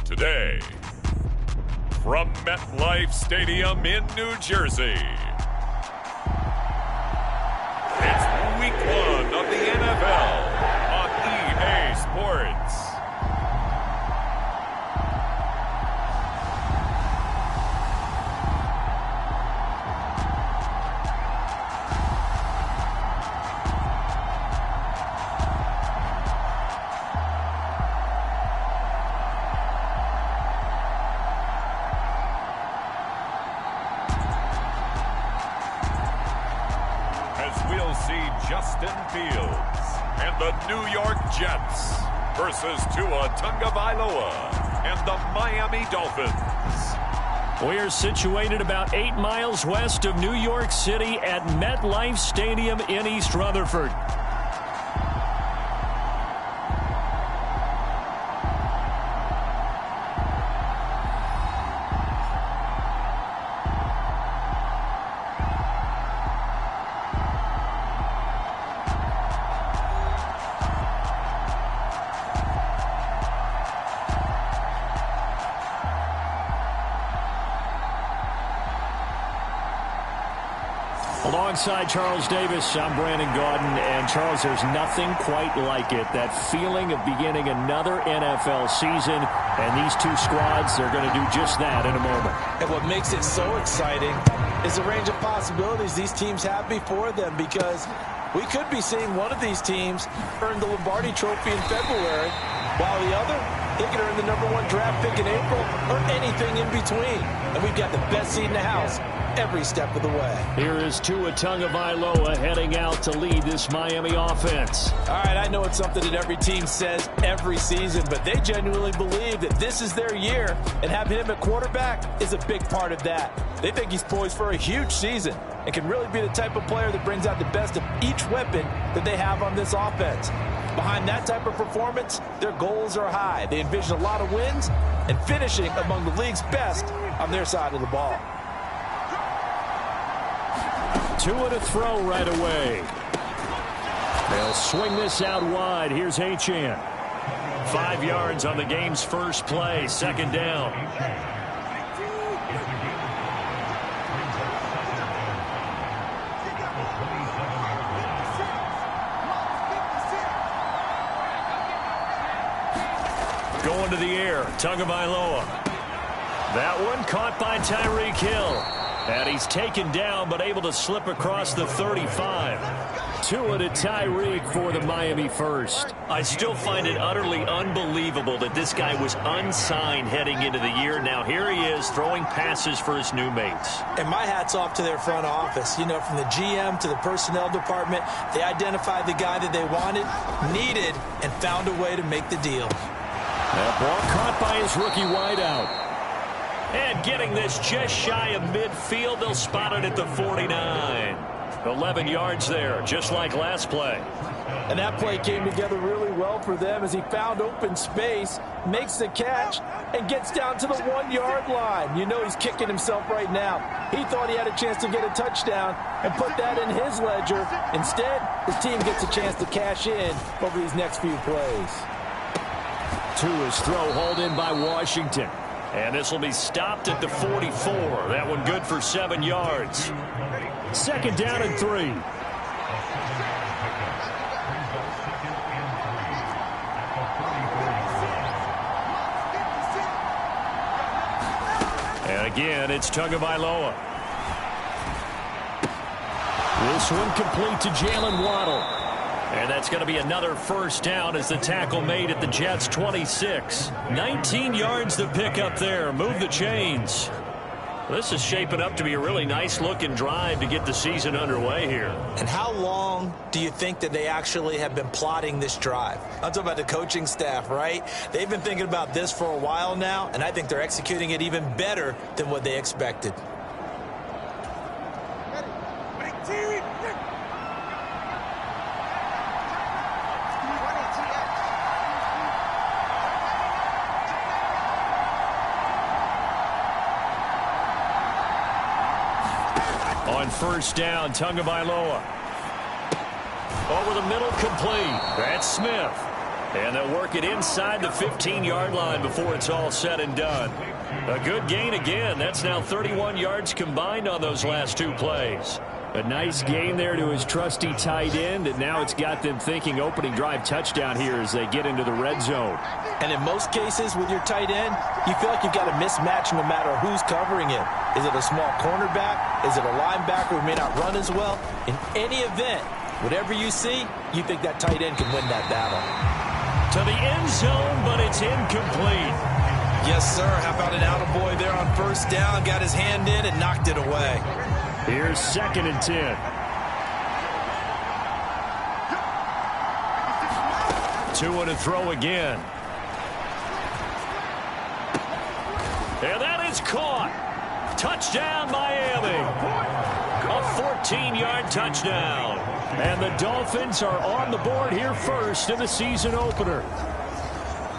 Today, from MetLife Stadium in New Jersey, it's Week 1 of the NFL on EA Sports. Justin Fields and the New York Jets versus Tua Tagovailoa and the Miami Dolphins. We're situated about 8 miles west of New York City at MetLife Stadium in East Rutherford. Alongside Charles Davis, I'm Brandon Gaudin, and Charles, there's nothing quite like it. That feeling of beginning another NFL season, and these two squads, they're going to do just that in a moment. And what makes it so exciting is the range of possibilities these teams have before them, because we could be seeing one of these teams earn the Lombardi Trophy in February, while the other, they could earn the #1 draft pick in April, or anything in between. And we've got the best seat in the house every step of the way. Here is Tua Tagovailoa heading out to lead this Miami offense. All right, I know it's something that every team says every season, but they genuinely believe that this is their year, and having him at quarterback is a big part of that. They think he's poised for a huge season and can really be the type of player that brings out the best of each weapon that they have on this offense. Behind that type of performance, their goals are high. They envision a lot of wins and finishing among the league's best on their side of the ball. Tua to throw right away. They'll swing this out wide. Here's Achane. 5 yards on the game's first play. Second down. Going to the air. Tagovailoa. That one caught by Tyreek Hill. And he's taken down, but able to slip across the 35. Tua to Tyreek for the Miami first. I still find it utterly unbelievable that this guy was unsigned heading into the year. Now here he is throwing passes for his new mates. And my hat's off to their front office. You know, from the GM to the personnel department, they identified the guy that they wanted, needed, and found a way to make the deal. That ball caught by his rookie wideout. And getting this just shy of midfield, they'll spot it at the 49. 11 yards there, just like last play. And that play came together really well for them as he found open space, makes the catch, and gets down to the 1-yard line. You know he's kicking himself right now. He thought he had a chance to get a touchdown and put that in his ledger. Instead, his team gets a chance to cash in over these next few plays. Tua's throw hauled in by Washington. And this will be stopped at the 44. That one good for 7 yards. Second down and 3. And again, it's Tagovailoa. This one complete to Jalen Waddle. And that's going to be another first down as the tackle made at the Jets' 26. 19 yards to pick up there. Move the chains. This is shaping up to be a really nice-looking drive to get the season underway here. And how long do you think that they actually have been plotting this drive? I'm talking about the coaching staff, right? They've been thinking about this for a while now, and I think they're executing it even better than what they expected. On first down, Tagovailoa. Over the middle, complete. That's Smith. And they'll work it inside the 15-yard line before it's all said and done. A good gain again. That's now 31 yards combined on those last two plays. A nice gain there to his trusty tight end, and now it's got them thinking opening drive touchdown here as they get into the red zone. And in most cases with your tight end, you feel like you've got a mismatch no matter who's covering it. Is it a small cornerback? Is it a linebacker who may not run as well? In any event, whatever you see, you think that tight end can win that battle. To the end zone, but it's incomplete. Yes, sir. How about an attaboy there on first down? Got his hand in and knocked it away. Here's 2nd and 10. Two and a throw again. And that is caught. Touchdown, Miami. A 14-yard touchdown. And the Dolphins are on the board here first in the season opener.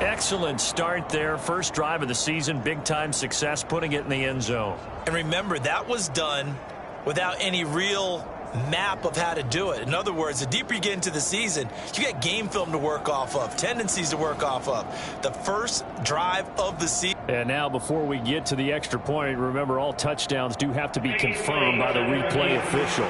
Excellent start there. First drive of the season. Big-time success putting it in the end zone. And remember, that was done without any real map of how to do it. In other words, the deeper you get into the season, you got game film to work off of, tendencies to work off of. The first drive of the season. And now before we get to the extra point, remember all touchdowns do have to be confirmed by the replay official.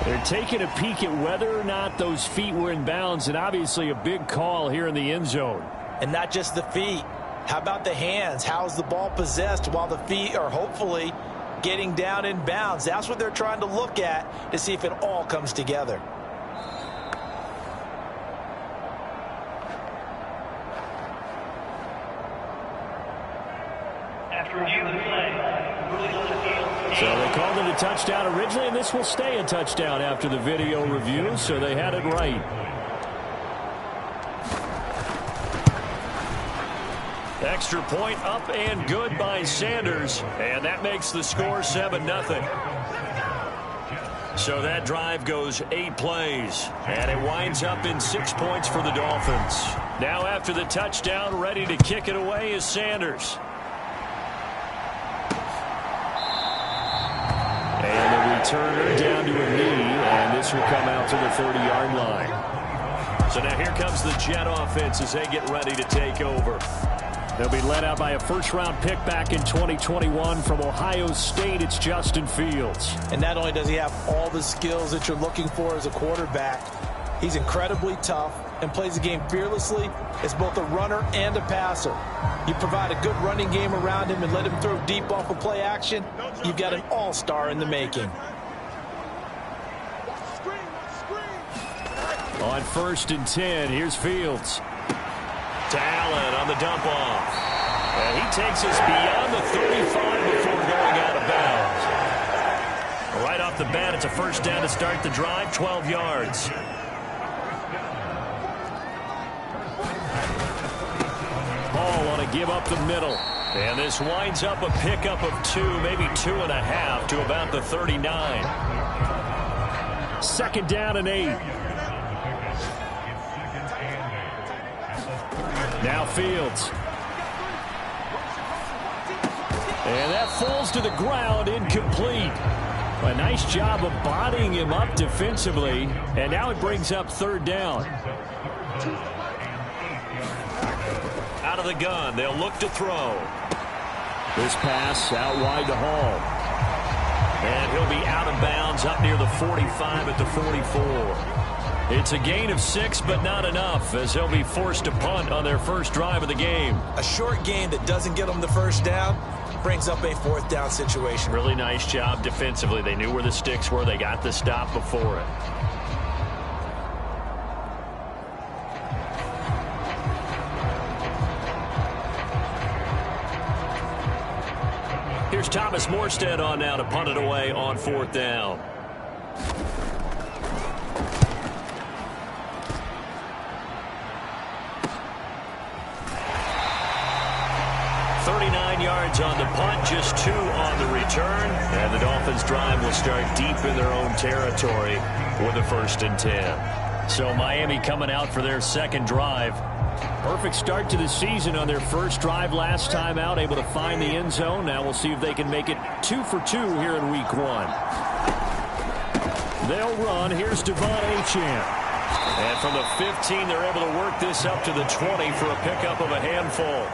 They're taking a peek at whether or not those feet were in bounds, and obviously a big call here in the end zone. And not just the feet. How about the hands? How's the ball possessed while the feet are hopefully getting down in bounds? That's what they're trying to look at to see if it all comes together. So they called it a touchdown originally, and this will stay a touchdown after the video review, so they had it right. Extra point up and good by Sanders, and that makes the score 7-0. So that drive goes 8 plays, and it winds up in 6 points for the Dolphins. Now after the touchdown, ready to kick it away is Sanders. And the returner down to a knee, and this will come out to the 30-yard line. So now here comes the Jet offense as they get ready to take over. They'll be led out by a first-round pick back in 2021 from Ohio State. It's Justin Fields. And not only does he have all the skills that you're looking for as a quarterback, he's incredibly tough and plays the game fearlessly as both a runner and a passer. You provide a good running game around him and let him throw deep off of play action, you've got an all-star in the making. On 1st and 10, here's Fields. To Allen on the dump off. And he takes us beyond the 35 before going out of bounds. Right off the bat, it's a first down to start the drive, 12 yards. Hall on a give up the middle. And this winds up a pickup of 2, maybe 2.5 to about the 39. 2nd down and 8. Now Fields. And that falls to the ground, incomplete. A nice job of bodying him up defensively. And now it brings up 3rd down. Out of the gun, they'll look to throw. This pass out wide to Hall. And he'll be out of bounds up near the 45 at the 44. It's a gain of 6, but not enough, as they'll be forced to punt on their first drive of the game. A short gain that doesn't get them the first down brings up a 4th down situation. Really nice job defensively. They knew where the sticks were. They got the stop before it. Here's Thomas Morstead on now to punt it away on 4th down. 39 yards on the punt, just 2 on the return. And the Dolphins drive will start deep in their own territory with a 1st and 10. So Miami coming out for their 2nd drive. Perfect start to the season on their first drive last time out, able to find the end zone. Now we'll see if they can make it 2 for 2 here in week 1. They'll run. Here's Devon Achane. And from the 15, they're able to work this up to the 20 for a pickup of a handful.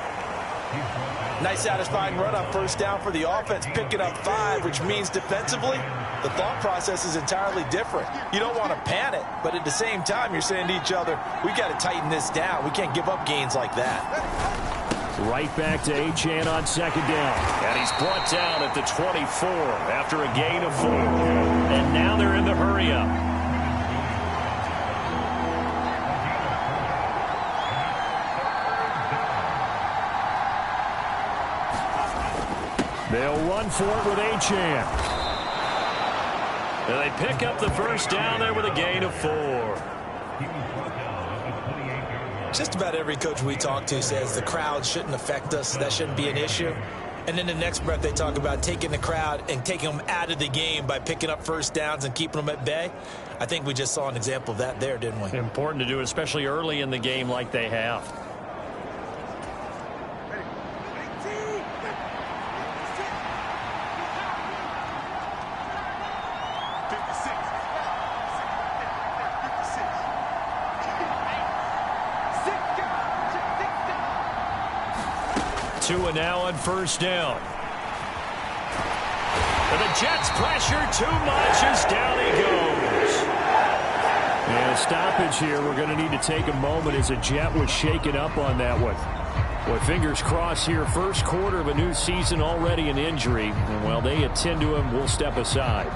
Nice satisfying run on first down for the offense, picking up 5, which means defensively, the thought process is entirely different. You don't want to panic, but at the same time, you're saying to each other, we got to tighten this down. We can't give up gains like that. Right back to Achane on second down. And he's brought down at the 24 after a gain of 4. And now they're in the hurry-up. They'll run for it with Achane. And they pick up the first down there with a gain of 4. Just about every coach we talk to says the crowd shouldn't affect us. That shouldn't be an issue. And then the next breath they talk about taking the crowd and taking them out of the game by picking up first downs and keeping them at bay. I think we just saw an example of that there, didn't we? Important to do, especially early in the game like they have. Tua now on first down. And the Jets pressure too much as down he goes. And a stoppage here. We're going to need to take a moment as a Jet was shaken up on that one. Boy, fingers crossed here. First quarter of a new season, already an injury. And while they attend to him, we'll step aside.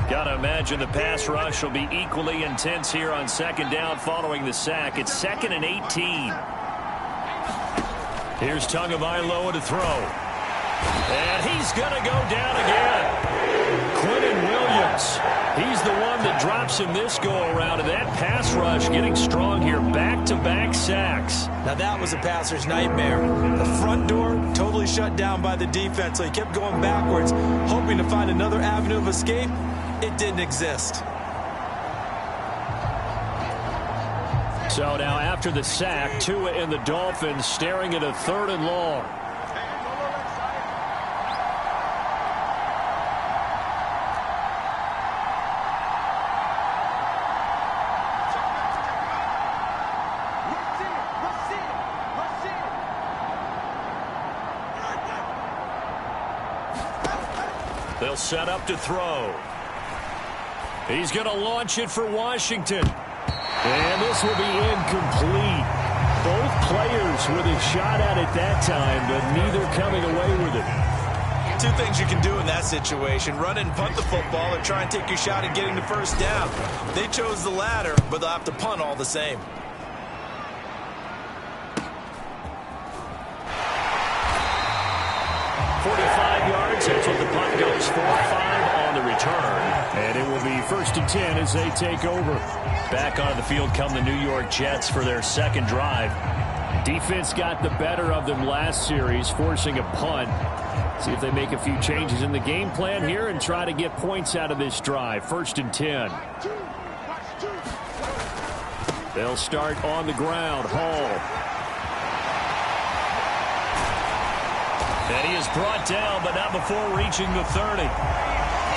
Got to imagine the pass rush will be equally intense here on second down following the sack. It's 2nd and 18. Here's Tagovailoa to throw. And he's going to go down again. Quentin Williams. He's the one that drops him this go-around. And that pass rush getting strong here. Back-to-back sacks. Now that was a passer's nightmare. The front door totally shut down by the defense. So he kept going backwards, hoping to find another avenue of escape. It didn't exist. So now after the sack, Tua and the Dolphins staring at a 3rd and long. They'll set up to throw. He's going to launch it for Washington. And this will be incomplete. Both players with a shot at it that time, but neither coming away with it. 2 things you can do in that situation. Run and punt the football or try and take your shot at getting the first down. They chose the latter, but they'll have to punt all the same. That's what the punt goes for. 5 on the return. And it will be 1st and 10 as they take over. Back onto the field come the New York Jets for their second drive. Defense got the better of them last series, forcing a punt. See if they make a few changes in the game plan here and try to get points out of this drive. 1st and 10. They'll start on the ground. Hall. And he is brought down, but not before reaching the 30.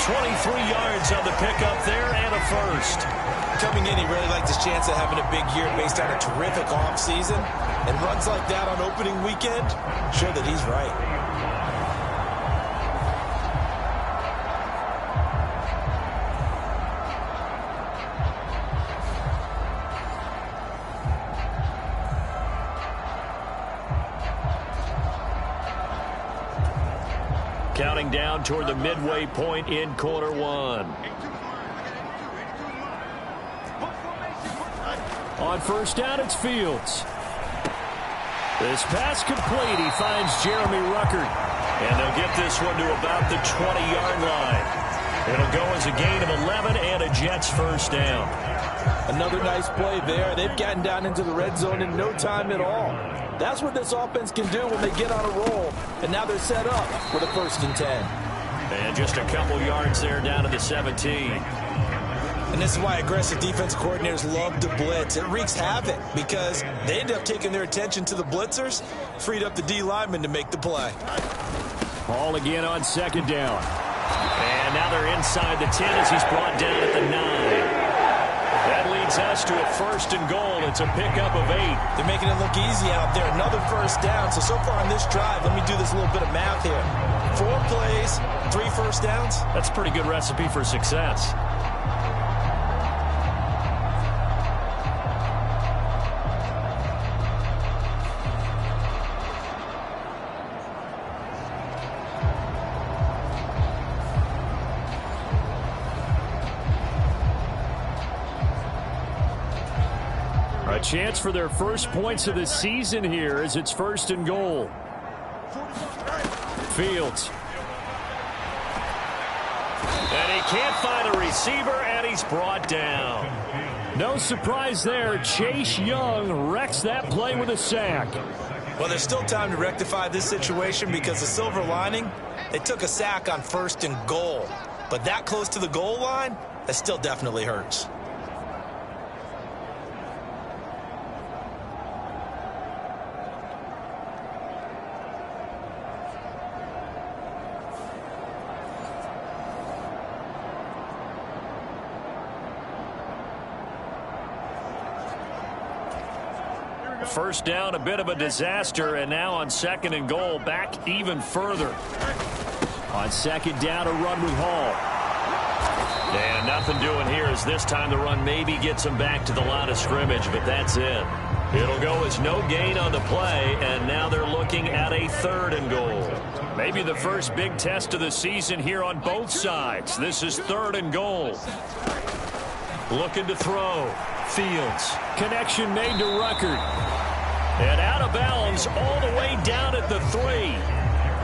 23 yards on the pickup there and a first. Coming in, he really liked his chance of having a big year based on a terrific offseason. And runs like that on opening weekend show that he's right. Counting down toward the midway point in quarter 1. On first down, it's Fields. This pass complete. He finds Jeremy Ruckert. And they'll get this one to about the 20-yard line. It'll go as a gain of 11 and a Jets first down. Another nice play there. They've gotten down into the red zone in no time at all. That's what this offense can do when they get on a roll. And now they're set up for the 1st and 10. And just a couple yards there down to the 17. And this is why aggressive defense coordinators love to blitz. It wreaks havoc because they end up taking their attention to the blitzers, freed up the D lineman to make the play. Ball again on second down. And now they're inside the 10 as he's brought down at the 9. That leads us to a first and goal. It's a pickup of 8. They're making it look easy out there. Another first down. So far on this drive, let me do this little bit of math here. 4 plays, 3 first downs. That's a pretty good recipe for success. A chance for their first points of the season here as it's first and goal. Fields. And he can't find a receiver, and he's brought down. No surprise there. Chase Young wrecks that play with a sack. Well, there's still time to rectify this situation because the silver lining, they took a sack on first and goal. But that close to the goal line, that still definitely hurts. First down, a bit of a disaster, and now on second and goal, back even further. On second down, a run with Hall. And nothing doing here as this time the run maybe gets him back to the line of scrimmage, but that's it. It'll go as no gain on the play, and now they're looking at a third and goal. Maybe the first big test of the season here on both sides. This is third and goal. Looking to throw. Fields. Connection made to Ruckert. And out of bounds all the way down at the 3.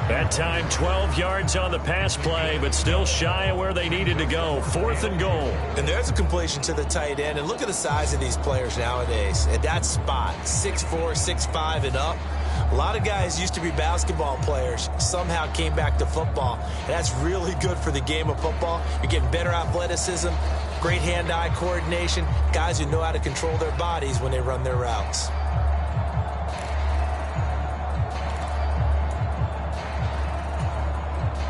That time 12 yards on the pass play, but still shy of where they needed to go. Fourth and goal. And there's a completion to the tight end. And look at the size of these players nowadays. At that spot, 6'4", 6'5", and up. A lot of guys used to be basketball players, somehow came back to football. And that's really good for the game of football. You're getting better athleticism, great hand-eye coordination, guys who know how to control their bodies when they run their routes.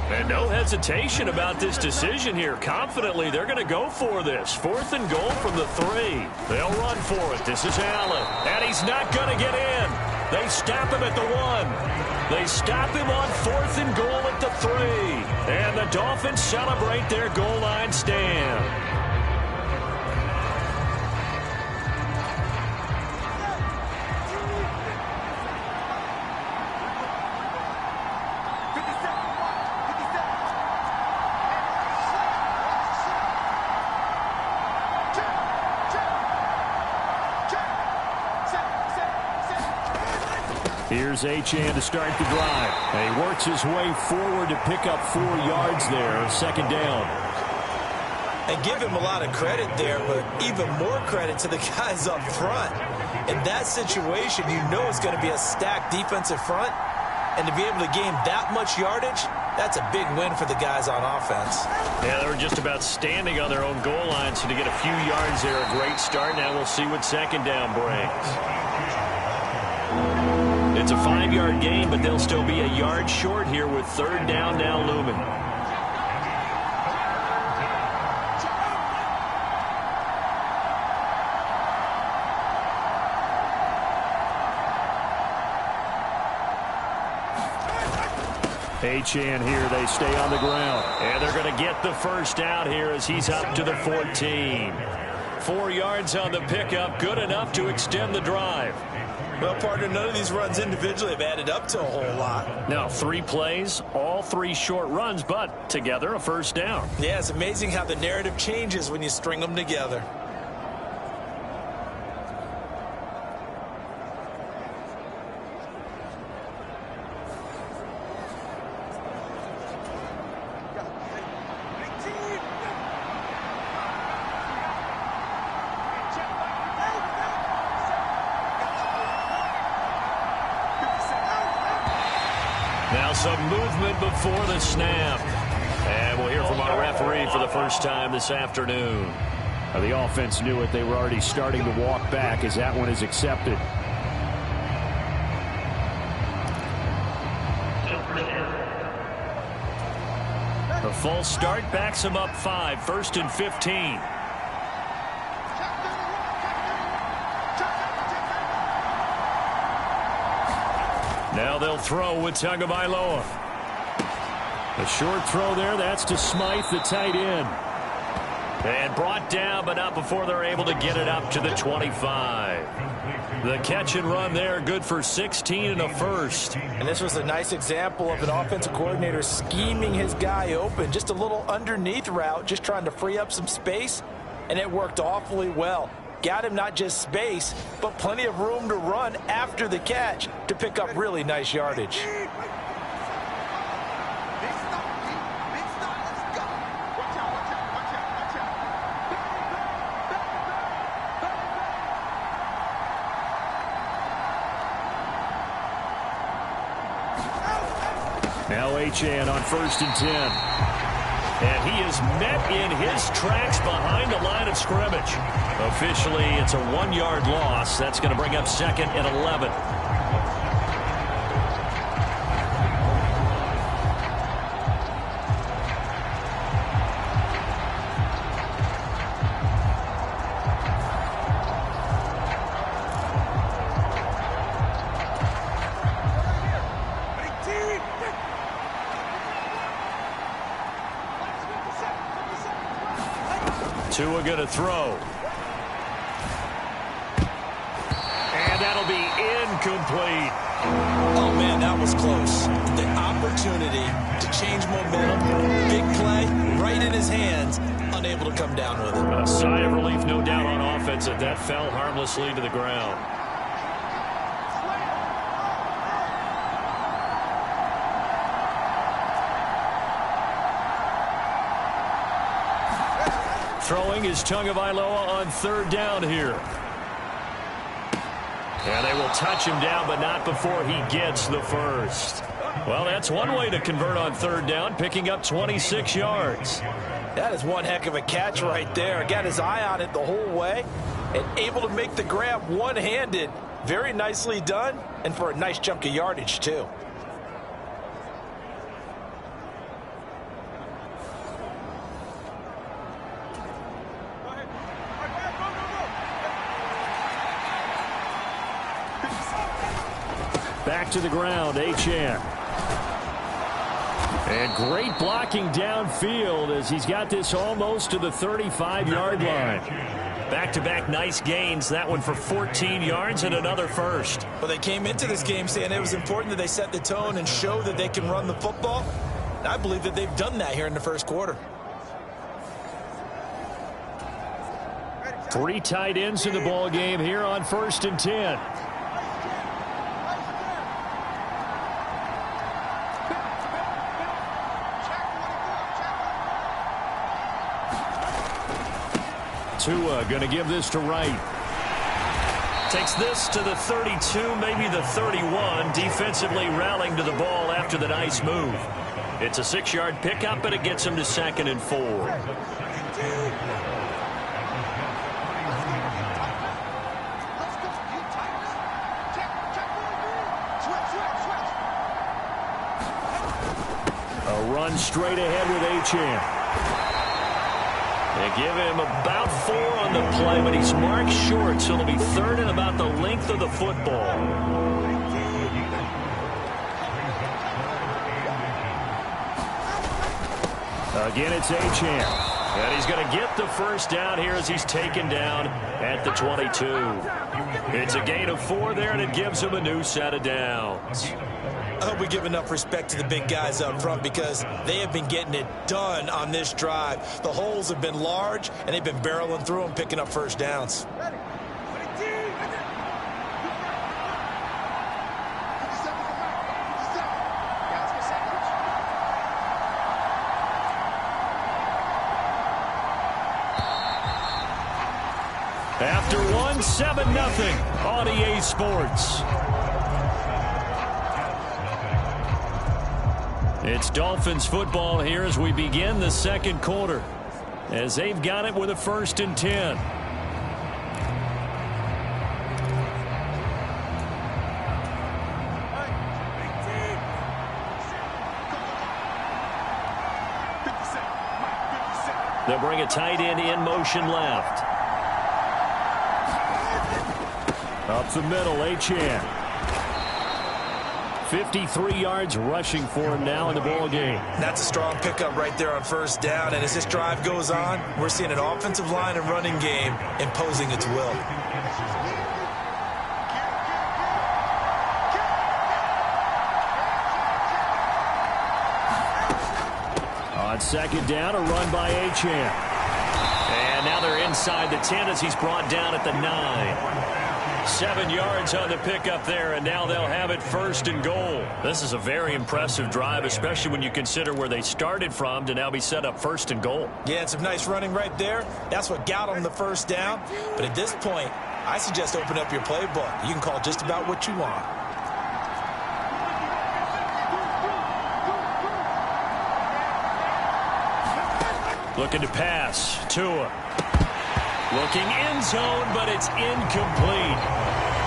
And no hesitation about this decision here. Confidently, they're going to go for this. Fourth and goal from the 3. They'll run for it. This is Allen. And he's not going to get in. They stop him at the 1. They stop him on fourth and goal at the 3. And the Dolphins celebrate their goal line stand. Here's Achane to start the drive. And he works his way forward to pick up 4 yards there. Second down. And give him a lot of credit there, but even more credit to the guys up front. In that situation, you know it's going to be a stacked defensive front. And to be able to gain that much yardage, that's a big win for the guys on offense. Yeah, they were just about standing on their own goal line, so to get a few yards there, a great start. Now we'll see what second down brings. It's a 5-yard gain, but they'll still be a yard short here with third down now looming. Achane here, they stay on the ground. And they're going to get the first down here as he's up to the 14. 4 yards on the pickup, good enough to extend the drive. Well, partner, none of these runs individually have added up to a whole lot. No, 3 plays, all 3 short runs, but together a first down. Yeah, it's amazing how the narrative changes when you string them together. Now some movement before the snap. And we'll hear from our referee for the first time this afternoon. The offense knew it. They were already starting to walk back as that one is accepted. A false start backs him up 5, 1st and 15. Now they'll throw with Tagovailoa. A short throw there. That's to Smythe, the tight end. And brought down, but not before they're able to get it up to the 25. The catch and run there, good for 16 and a first. And this was a nice example of an offensive coordinator scheming his guy open. Just a little underneath route, just trying to free up some space, and it worked awfully well. Got him not just space, but plenty of room to run after the catch to pick up really nice yardage. Now Achane on 1st and 10. And he is met in his tracks behind the line of scrimmage. Officially, it's a 1-yard loss. That's going to bring up 2nd and 11. Tua going to throw. And that'll be incomplete. Oh, man, that was close. The opportunity to change momentum. Big play, right in his hands. Unable to come down with it. A sigh of relief, no doubt, on offense, that that fell harmlessly to the ground. Throwing is Tagovailoa on 3rd down here. And they will touch him down, but not before he gets the first. Well, that's one way to convert on 3rd down, picking up 26 yards. That is one heck of a catch right there. Got his eye on it the whole way and able to make the grab one-handed. Very nicely done, and for a nice chunk of yardage, too. Back to the ground, Achane. And great blocking downfield as he's got this almost to the 35-yard line. Back-to-back nice gains, that one for 14 yards and another first. Well, they came into this game saying it was important that they set the tone and show that they can run the football. And I believe that they've done that here in the first quarter. 3 tight ends in the ball game here on 1st and 10. Tua going to give this to Wright. Takes this to the 32, maybe the 31. Defensively rallying to the ball after the nice move. It's a 6-yard pickup, but it gets him to 2nd and 4. A run straight ahead with Achane. They give him about 4 on the play, but he's marked short, so it'll be 3rd and about the length of the football. Again, it's Achane. And he's going to get the first down here as he's taken down at the 22. It's a gain of 4 there, and it gives him a new set of downs. I hope we give enough respect to the big guys up front because they have been getting it done on this drive. The holes have been large, and they've been barreling through them, picking up first downs. After one, 7-0 on EA Sports. It's Dolphins football here as we begin the second quarter, as they've got it with a 1st and 10. They'll bring a tight end in motion left. Up the middle, Achane. 53 yards rushing for him now in the ball game. That's a strong pickup right there on first down. And as this drive goes on, we're seeing an offensive line and running game imposing its will. On second down, a run by Achane. And now they're inside the 10 as he's brought down at the 9. 7 yards on the pickup there, and now they'll have it first and goal. This is a very impressive drive, especially when you consider where they started from to now be set up first and goal. Yeah, and some nice running right there. That's what got them the first down. But at this point, I suggest open up your playbook. You can call just about what you want. Looking to pass. Tua. Looking end zone, but it's incomplete.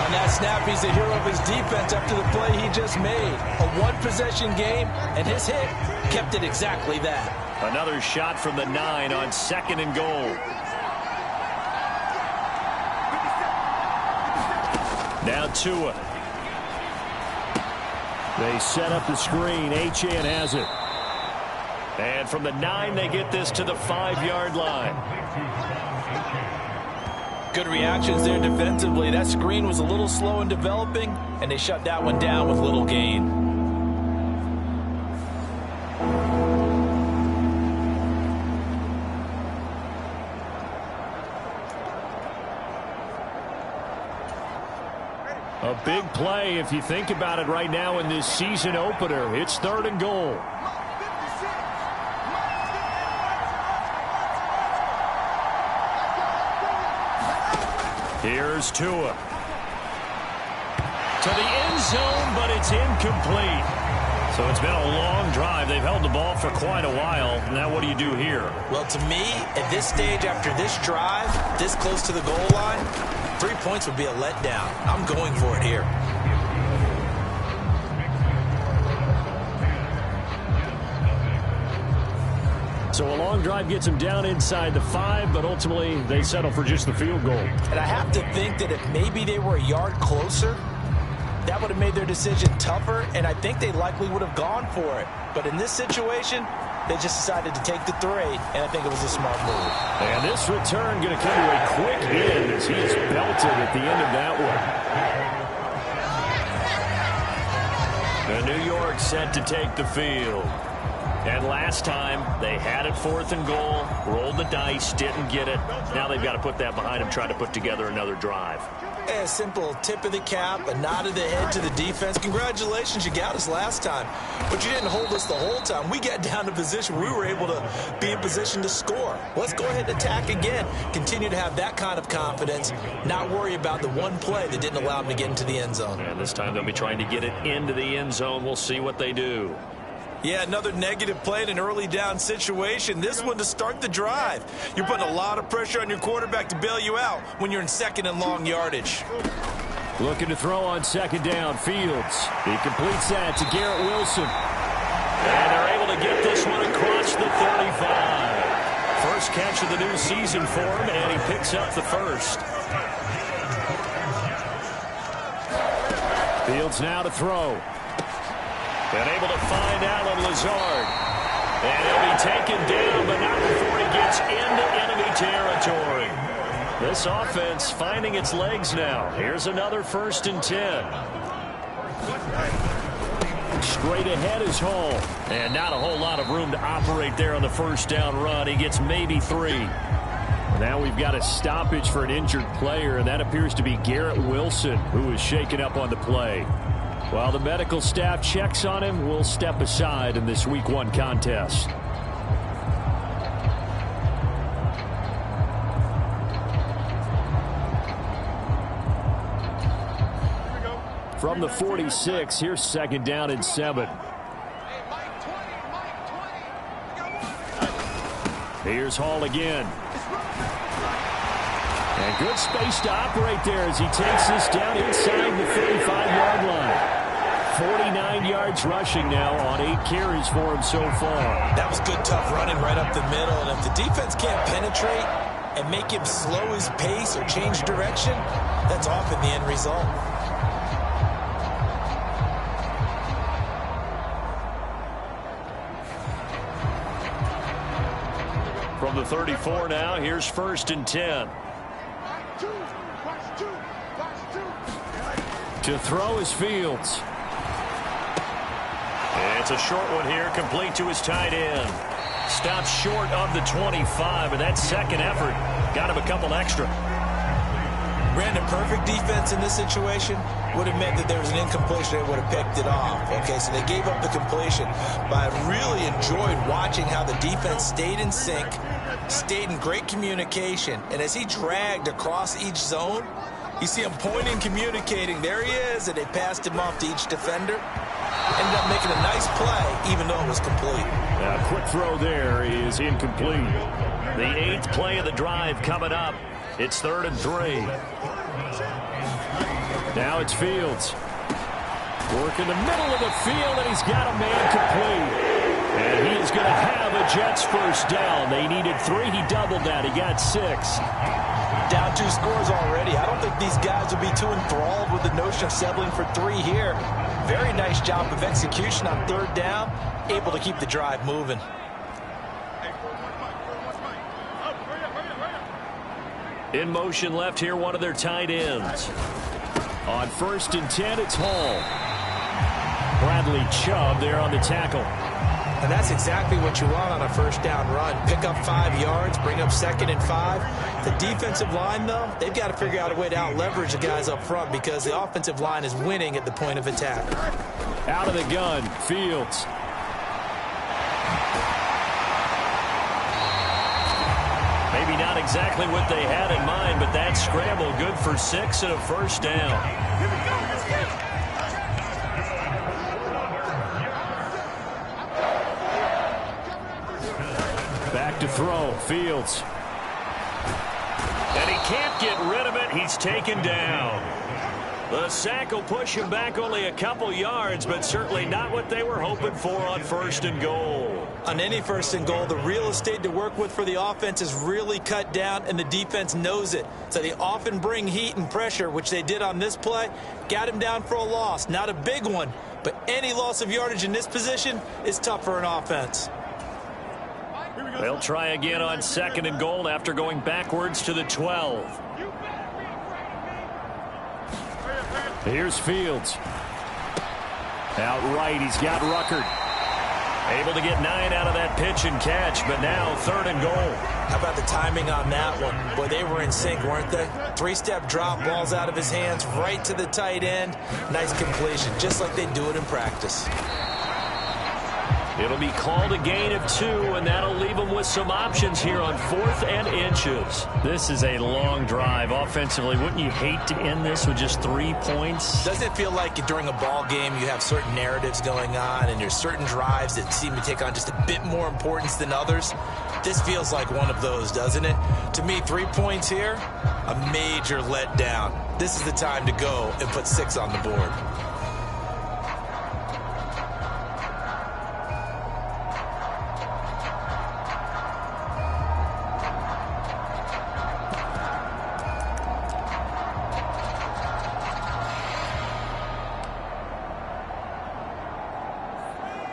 On that snap, he's the hero of his defense after the play he just made. A one-possession game, and his hit kept it exactly that. Another shot from the 9 on second and goal. Now Tua. They set up the screen. Achane has it. And from the 9, they get this to the 5-yard line. Good reactions there defensively. That screen was a little slow in developing, and they shut that one down with little gain. A big play if you think about it right now in this season opener. It's third and goal. Here's Tua. To the end zone, but it's incomplete. So it's been a long drive. They've held the ball for quite a while. Now what do you do here? Well, to me, at this stage after this drive, this close to the goal line, 3 points would be a letdown. I'm going for it here. So a long drive gets them down inside the 5, but ultimately they settle for just the field goal. And I have to think that if maybe they were a yard closer, that would have made their decision tougher, and I think they likely would have gone for it. But in this situation, they just decided to take the 3, and I think it was a smart move. And this return going to come to a quick end as he is belted at the end of that one. The New York set to take the field. And last time, they had it 4th and goal, rolled the dice, didn't get it. Now they've got to put that behind them, try to put together another drive. A simple tip of the cap, a nod of the head to the defense. Congratulations, you got us last time. But you didn't hold us the whole time. We got down to position. We were able to be in position to score. Let's go ahead and attack again. Continue to have that kind of confidence, not worry about the one play that didn't allow them to get into the end zone. And this time they'll be trying to get it into the end zone. We'll see what they do. Yeah, another negative play in an early down situation. This one to start the drive. You're putting a lot of pressure on your quarterback to bail you out when you're in second and long yardage. Looking to throw on second down. Fields. He completes that to Garrett Wilson. And they're able to get this one across the 35. First catch of the new season for him, and he picks up the first. Fields now to throw. And able to find Alan Lazard. And he'll be taken down, but not before he gets into enemy territory. This offense finding its legs now. Here's another 1st and 10. Straight ahead is Hall. And not a whole lot of room to operate there on the first down run. He gets maybe 3. Now we've got a stoppage for an injured player, and that appears to be Garrett Wilson, who is shaken up on the play. While the medical staff checks on him, we'll step aside in this Week 1 contest. From the 46, here's second down and 7. Here's Hall again. And good space to operate there as he takes this down inside the 35-yard line. 49 yards rushing now on 8 carries for him so far. That was good, tough running right up the middle. And if the defense can't penetrate and make him slow his pace or change direction, that's often the end result. From the 34 now, here's 1st and 10. To throw is Fields. It's a short one here, complete to his tight end. Stops short of the 25, and that second effort got him a couple extra. Brandon, perfect defense in this situation would have meant that there was an incompletion. They would have picked it off. Okay, so they gave up the completion. But I really enjoyed watching how the defense stayed in sync, stayed in great communication. And as he dragged across each zone, you see him pointing, communicating. There he is, and they passed him off to each defender. Ended up making a nice play, even though it was complete. A quick throw there is incomplete. The 8th play of the drive coming up. It's 3rd and 3. Now it's Fields. Work in the middle of the field, and he's got a man complete. And he is going to have a Jets first down. They needed 3. He doubled that. He got 6. Down 2 scores already. I don't think these guys will be too enthralled with the notion of settling for 3 here. Very nice job of execution on 3rd down. Able to keep the drive moving. In motion left here, one of their tight ends. On 1st and 10, it's Hall. Bradley Chubb there on the tackle. And that's exactly what you want on a 1st down run. Pick up 5 yards, bring up 2nd and 5. The defensive line, though, they've got to figure out a way to out-leverage the guys up front because the offensive line is winning at the point of attack. Out of the gun, Fields. Maybe not exactly what they had in mind, but that scramble good for 6 and a 1st down. Back to throw, Fields. And he can't get rid of it. He's taken down. The sack will push him back only a couple yards, but certainly not what they were hoping for on 1st and goal. On any 1st and goal, the real estate to work with for the offense is really cut down, and the defense knows it. So they often bring heat and pressure, which they did on this play. Got him down for a loss. Not a big one, but any loss of yardage in this position is tough for an offense. They'll try again on 2nd and goal after going backwards to the 12. Here's Fields. Out right, he's got Ruckert. Able to get 9 out of that pitch and catch, but now 3rd and goal. How about the timing on that one? Boy, they were in sync, weren't they? 3-step drop, balls out of his hands, right to the tight end. Nice completion, just like they do it in practice. It'll be called a gain of 2, and that'll leave them with some options here on 4th and inches. This is a long drive offensively. Wouldn't you hate to end this with just 3 points? Doesn't it feel like during a ball game you have certain narratives going on and there's certain drives that seem to take on just a bit more importance than others? This feels like one of those, doesn't it? To me, 3 points here, a major letdown. This is the time to go and put 6 on the board.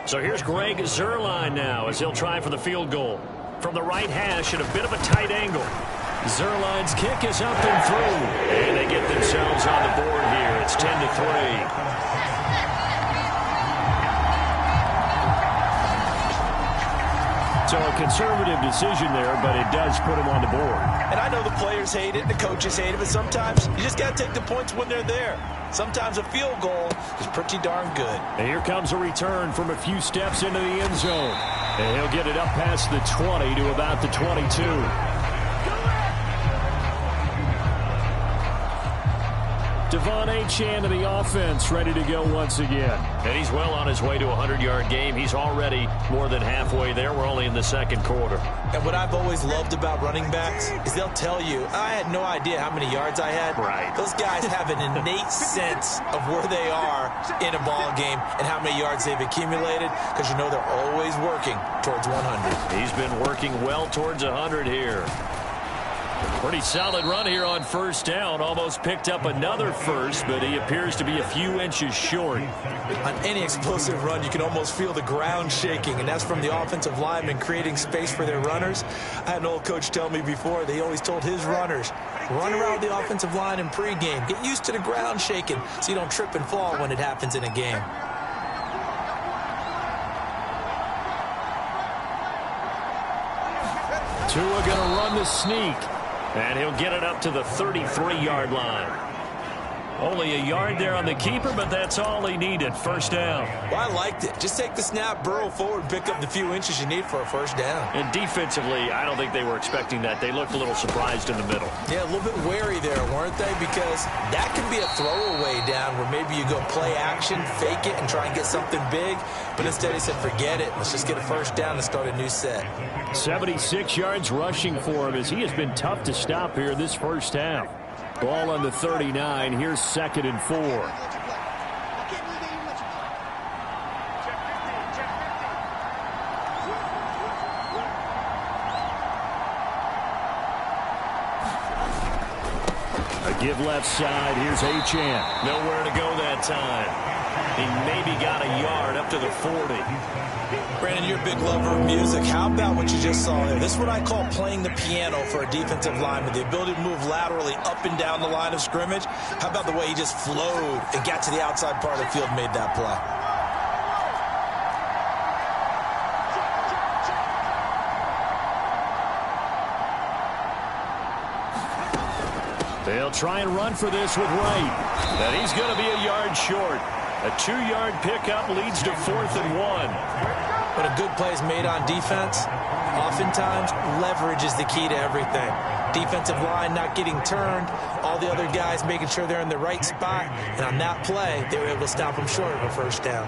So here's Greg Zuerlein now as he'll try for the field goal. From the right hash at a bit of a tight angle. Zuerlein's kick is up and through. And they get themselves on the board here. It's 10-3. So a conservative decision there, but it does put him on the board. And I know the players hate it, the coaches hate it, but sometimes you just got to take the points when they're there. Sometimes a field goal is pretty darn good. And here comes a return from a few steps into the end zone. And he'll get it up past the 20 to about the 22. Devon Achane to the offense, ready to go once again. And he's well on his way to a 100-yard game. He's already more than halfway there. We're only in the second quarter. And what I've always loved about running backs is they'll tell you, I had no idea how many yards I had. Right. Those guys have an innate sense of where they are in a ball game and how many yards they've accumulated, because you know they're always working towards 100. He's been working well towards 100 here. Pretty solid run here on first down. Almost picked up another first, but he appears to be a few inches short. On any explosive run, you can almost feel the ground shaking, and that's from the offensive linemen creating space for their runners. I had an old coach tell me before, they always told his runners, run around the offensive line in pregame. Get used to the ground shaking so you don't trip and fall when it happens in a game. Tua going to run the sneak. And he'll get it up to the 33-yard line. Only a yard there on the keeper, but that's all he needed. First down. Well, I liked it. Just take the snap, burrow forward, pick up the few inches you need for a first down. And defensively, I don't think they were expecting that. They looked a little surprised in the middle. Yeah, a little bit wary there, weren't they? Because that can be a throwaway down where maybe you go play action, fake it, and try and get something big. But instead he said, forget it. Let's just get a first down and start a new set. 76 yards rushing for him as he has been tough to stop here this first half. Ball on the 39. Here's 2nd and 4. A give left side. Here's Achane. Nowhere to go that time. He maybe got a yard up to the 40. Brandon, you're a big lover of music. How about what you just saw there? This is what I call playing the piano for a defensive lineman. The ability to move laterally up and down the line of scrimmage. How about the way he just flowed and got to the outside part of the field and made that play? They'll try and run for this with Wright. And he's going to be a yard short. A 2-yard pickup leads to 4th and 1. When a good play is made on defense, oftentimes leverage is the key to everything. Defensive line not getting turned, all the other guys making sure they're in the right spot, and on that play, they were able to stop them short of a first down.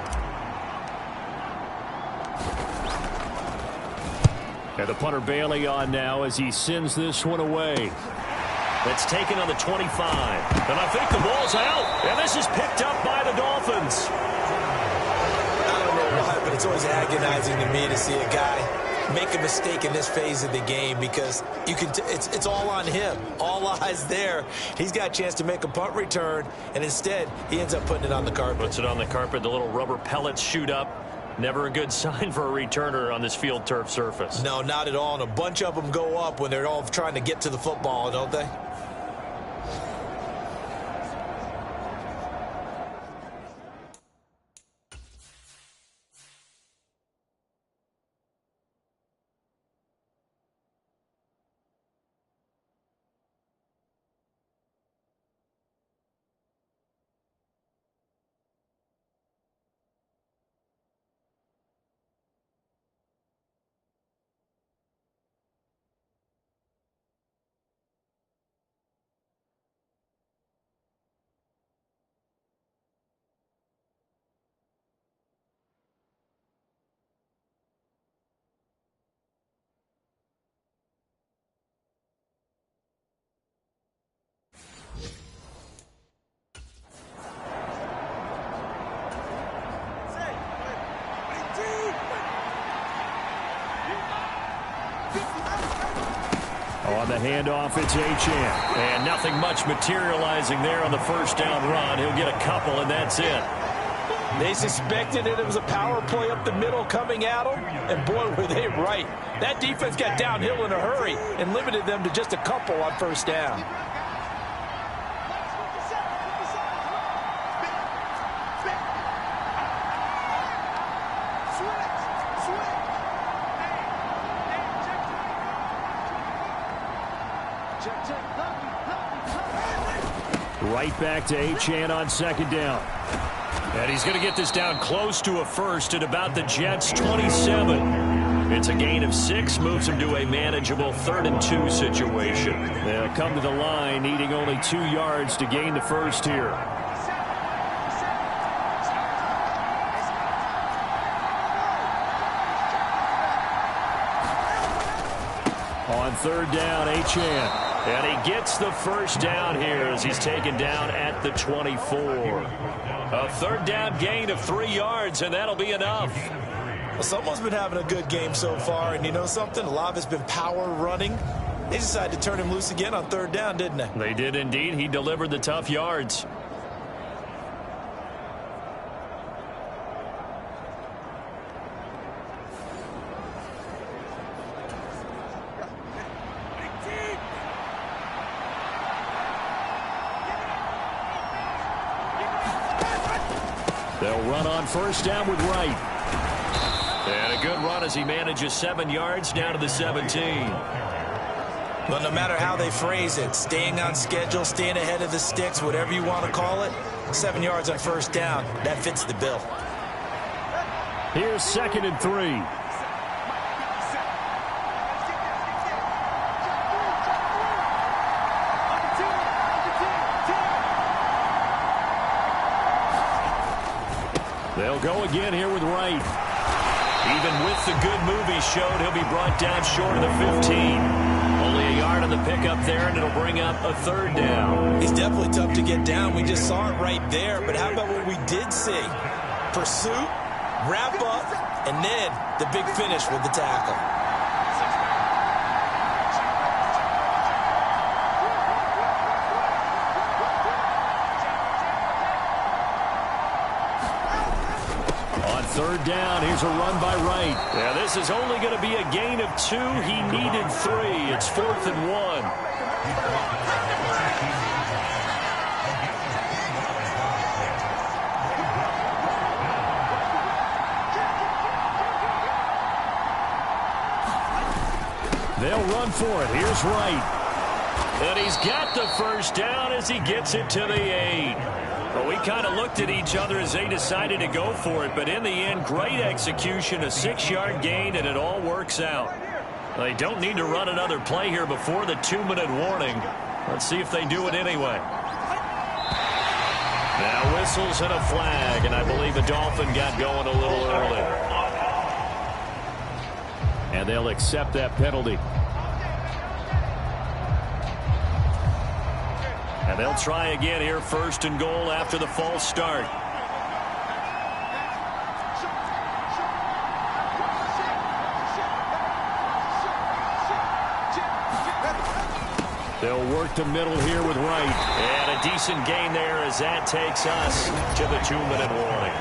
And the punter Bailey on now as he sends this one away. That's taken on the 25. And I think the ball's out, and this is picked up by the Dolphins. But it's always agonizing to me to see a guy make a mistake in this phase of the game, because you can it's all on him. All eyes there. He's got a chance to make a punt return, and instead he ends up putting it on the carpet. Puts it on the carpet. The little rubber pellets shoot up. Never a good sign for a returner on this field turf surface. No, not at all. And a bunch of them go up when they're all trying to get to the football, don't they? On the handoff, it's Achane. And nothing much materializing there on the first down run. He'll get a couple, and that's it. They suspected it was a power play up the middle coming at them, and boy, were they right. That defense got downhill in a hurry and limited them to just a couple on first down. Right back to Achane on second down. And he's going to get this down close to a first at about the Jets' 27. It's a gain of 6, moves him to a manageable 3rd and 2 situation. They'll come to the line, needing only 2 yards to gain the first here. On 3rd down, Achane. And he gets the first down here as he's taken down at the 24. A 3rd down gain of 3 yards, and that'll be enough. Well, someone's been having a good game so far, and you know something? A lot of it's been power running. They decided to turn him loose again on 3rd down, didn't they? They did indeed. He delivered the tough yards. They'll run on 1st down with Wright. And a good run as he manages 7 yards down to the 17. Well, no matter how they phrase it, staying on schedule, staying ahead of the sticks, whatever you want to call it, 7 yards on 1st down, that fits the bill. Here's 2nd and 3. They'll go again here with Wright. Even with the good move he showed, he'll be brought down short of the 15. Only a yard on the pickup there, and it'll bring up a 3rd down. He's definitely tough to get down. We just saw it right there. But how about what we did see? Pursuit, wrap up, and then the big finish with the tackle. On 3rd down, here's a run by Wright. Yeah, this is only going to be a gain of 2. He needed 3. It's 4th and 1. They'll run for it. Here's Wright. And he's got the first down as he gets it to the 8. Well, we kind of looked at each other as they decided to go for it, but in the end, great execution, a 6-yard gain, and it all works out. They don't need to run another play here before the 2-minute warning. Let's see if they do it anyway. Now whistles and a flag, and I believe the Dolphin got going a little early. And they'll accept that penalty. And they'll try again here, 1st and goal after the false start. They'll work the middle here with Wright. And a decent gain there as that takes us to the 2-minute warning.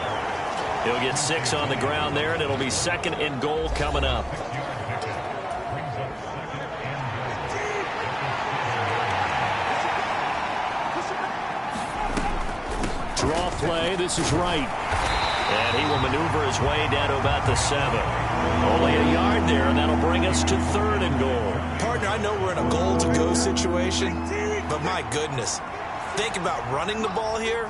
He'll get 6 on the ground there, and it'll be 2nd and goal coming up. Draw play. This is Wright. And he will maneuver his way down to about the 7. Only a yard there, and that'll bring us to 3rd and goal. Partner, I know we're in a goal-to-go situation, but my goodness, think about running the ball here.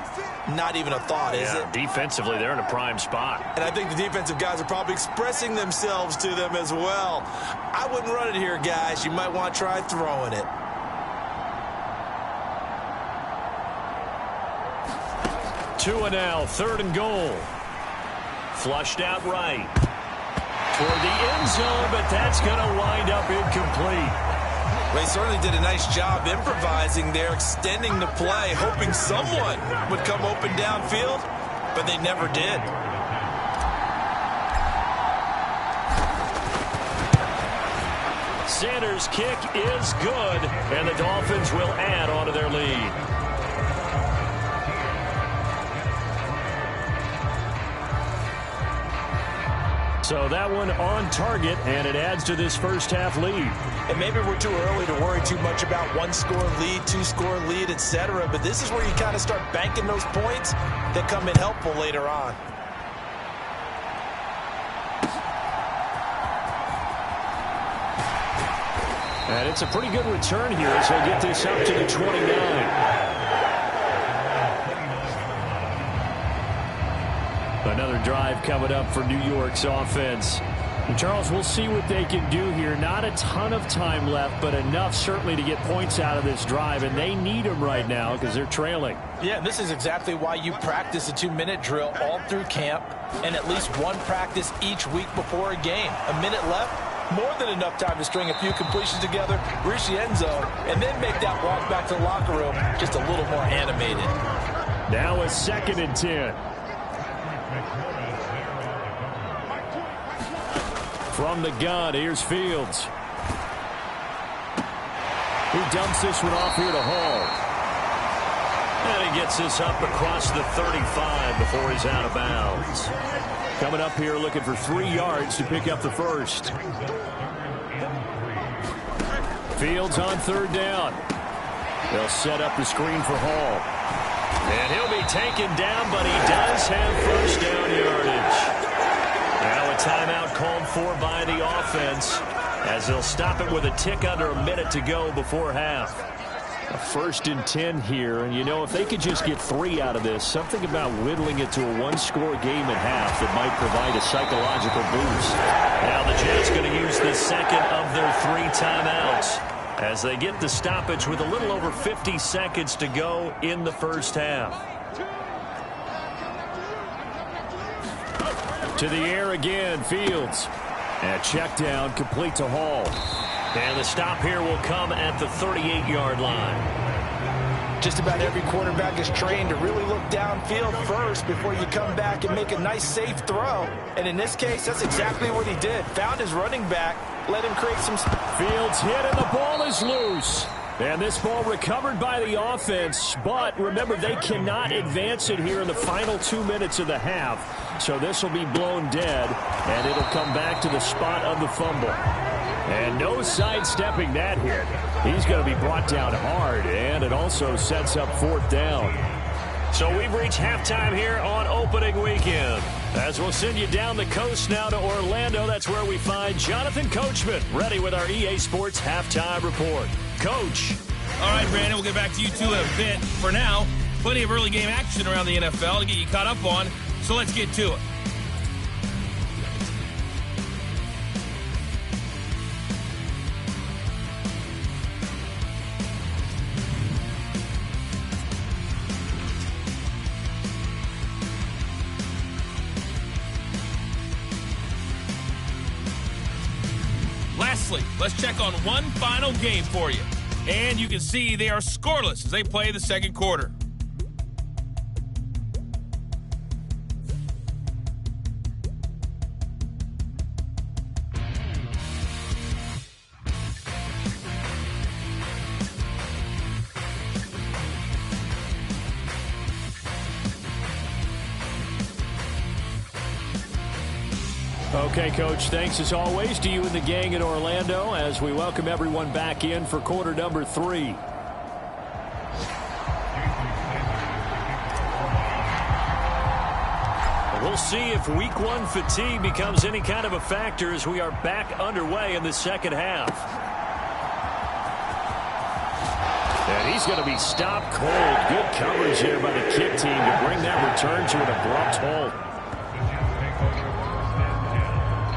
Not even a thought, is it? Defensively, they're in a prime spot. And I think the defensive guys are probably expressing themselves to them as well. I wouldn't run it here, guys. You might want to try throwing it. Two and now, 3rd and goal. Flushed out right. Toward the end zone, but that's going to wind up incomplete. They certainly did a nice job improvising there, extending the play, hoping someone would come open downfield, but they never did. Sanders' kick is good, and the Dolphins will add on to their lead. So that one on target, and it adds to this first half lead. And maybe we're too early to worry too much about 1-score lead, 2-score lead, etc. But this is where you kind of start banking those points that come in helpful later on. And it's a pretty good return here as he'll get this up to the 29. Another drive coming up for New York's offense. Charles, we'll see what they can do here. Not a ton of time left, but enough certainly to get points out of this drive, and they need them right now because they're trailing. Yeah, this is exactly why you practice a 2-minute drill all through camp and at least one practice each week before a game. A minute left, more than enough time to string a few completions together, reach the end zone, and then make that walk back to the locker room just a little more animated. Now a 2nd and 10. From the gun, here's Fields. He dumps this one off here to Hall. And he gets this up across the 35 before he's out of bounds. Coming up here looking for 3 yards to pick up the first. Fields on 3rd down. They'll set up the screen for Hall. And he'll be taken down, but he does have first down yardage. Now a timeout called for by the offense as they'll stop it with a tick under a minute to go before half. A 1st and 10 here, and you know, if they could just get 3 out of this, something about whittling it to a 1-score game at half that might provide a psychological boost. Now the Jets going to use the second of their 3 timeouts as they get the stoppage with a little over 50 seconds to go in the first half. To the air again, Fields. And check down, complete to Hall. And the stop here will come at the 38-yard line. Just about every quarterback is trained to really look downfield first before you come back and make a nice, safe throw. And in this case, that's exactly what he did. Found his running back, let him create some... Fields hit, and the ball is loose. And this ball recovered by the offense, but remember, they cannot advance it here in the final 2 minutes of the half. So this will be blown dead, and it'll come back to the spot of the fumble. And no sidestepping that hit. He's going to be brought down hard, and it also sets up 4th down. So we've reached halftime here on opening weekend. As we'll send you down the coast now to Orlando, that's where we find Jonathan Coachman, ready with our EA Sports Halftime Report. Coach. All right, Brandon, we'll get back to you two in a bit. For now, plenty of early game action around the NFL to get you caught up on, so let's get to it. Lastly, let's check on one final game for you. And you can see they are scoreless as they play the second quarter. Okay, Coach, thanks as always to you and the gang in Orlando as we welcome everyone back in for quarter number 3. We'll see if week 1 fatigue becomes any kind of a factor as we are back underway in the second half. And he's going to be stopped cold. Good coverage here by the kick team to bring that return to an abrupt halt.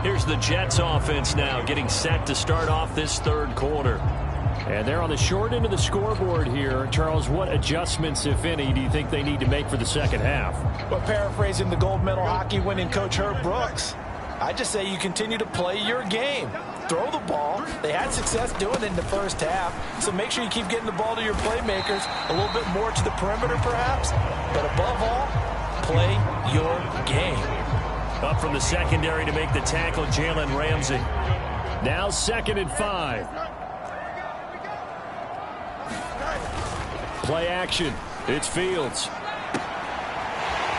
Here's the Jets offense now getting set to start off this third quarter. And they're on the short end of the scoreboard here. Charles, what adjustments, if any, do you think they need to make for the second half? Well, paraphrasing the gold medal hockey winning coach Herb Brooks, I just say you continue to play your game. Throw the ball. They had success doing it in the first half, so make sure you keep getting the ball to your playmakers, a little bit more to the perimeter perhaps, but above all, play your game. Up from the secondary to make the tackle, Jalen Ramsey. Now 2nd and 5. Play action. It's Fields.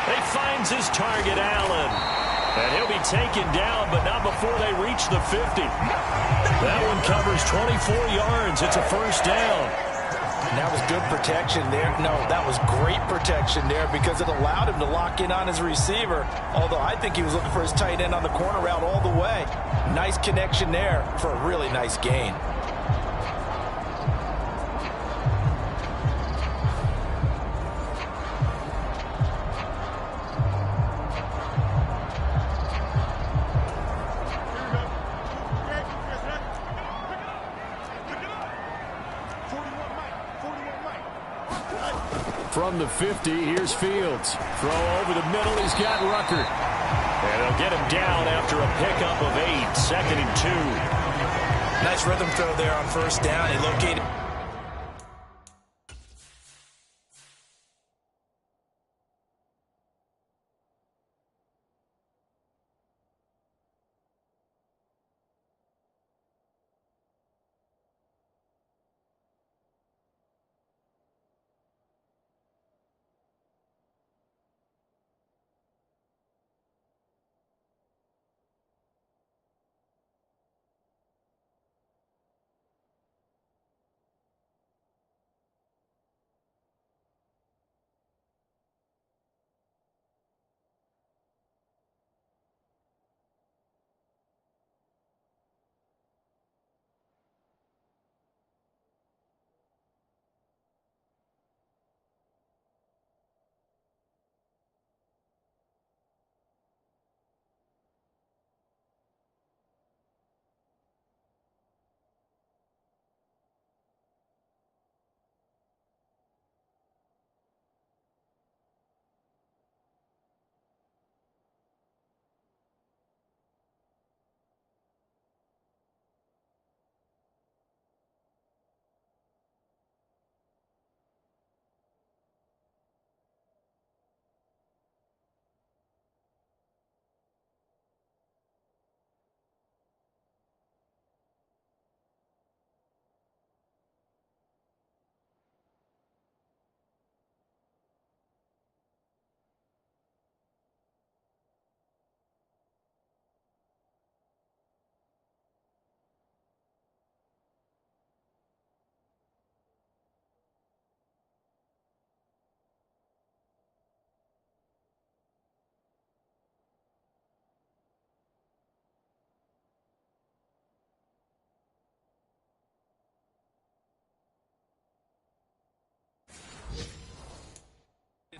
He finds his target, Allen. And he'll be taken down, but not before they reach the 50. That one covers 24 yards. It's a first down. And that was good protection there. No, that was great protection there because it allowed him to lock in on his receiver. Although I think he was looking for his tight end on the corner route all the way. Nice connection there for a really nice gain. from the 50. Here's Fields. Throw over the middle. He's got Rucker. And they'll get him down after a pickup of 8. 2nd and 2. Nice rhythm throw there on first down. He located.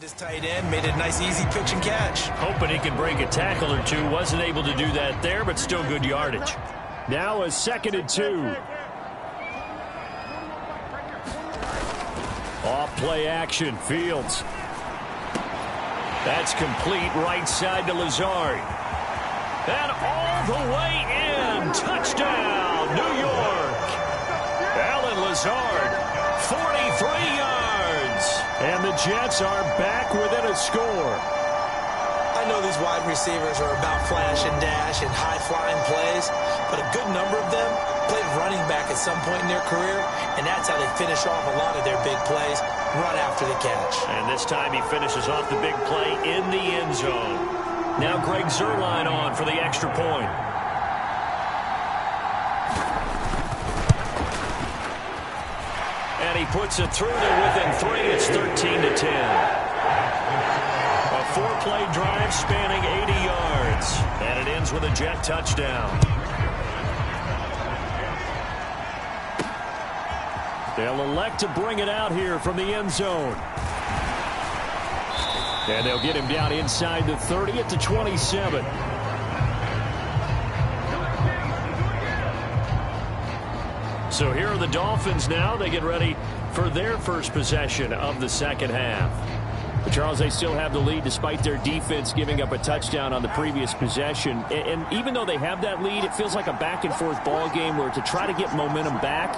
His tight end made a nice easy pitch and catch. Hoping he could break a tackle or two. Wasn't able to do that there, but still good yardage. Now a 2nd and 2. Off play action. Fields. That's complete right side to Lazard. And all the way in. Touchdown, New York. Alan Lazard, 43 yards. And the Jets are back within a score. I know these wide receivers are about flash and dash and high-flying plays, but a good number of them played running back at some point in their career, and that's how they finish off a lot of their big plays, run after the catch. And this time he finishes off the big play in the end zone. Now Greg Zuerlein on for the extra point. And he puts it through to within 3. It's 13-10. A 4-play drive spanning 80 yards. And it ends with a Jet touchdown. They'll elect to bring it out here from the end zone. And they'll get him down inside the 30 at the 27. So here are the Dolphins now. They get ready for their first possession of the second half. But Charles, they still have the lead despite their defense giving up a touchdown on the previous possession. And even though they have that lead, it feels like a back-and-forth ball game where to try to get momentum back,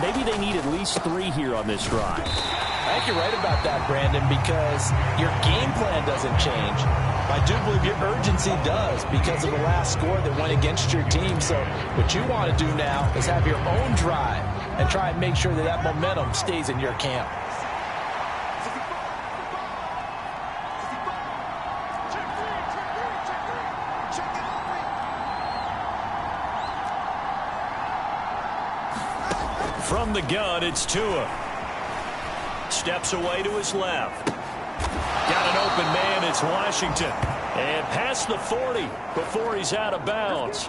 maybe they need at least 3 here on this drive. I think you're right about that, Brandon, because your game plan doesn't change. I do believe your urgency does because of the last score that went against your team. So what you want to do now is have your own drive and try and make sure that that momentum stays in your camp. From the gun, it's Tua. Steps away to his left. Got an open man, it's Washington. And past the 40 before he's out of bounds.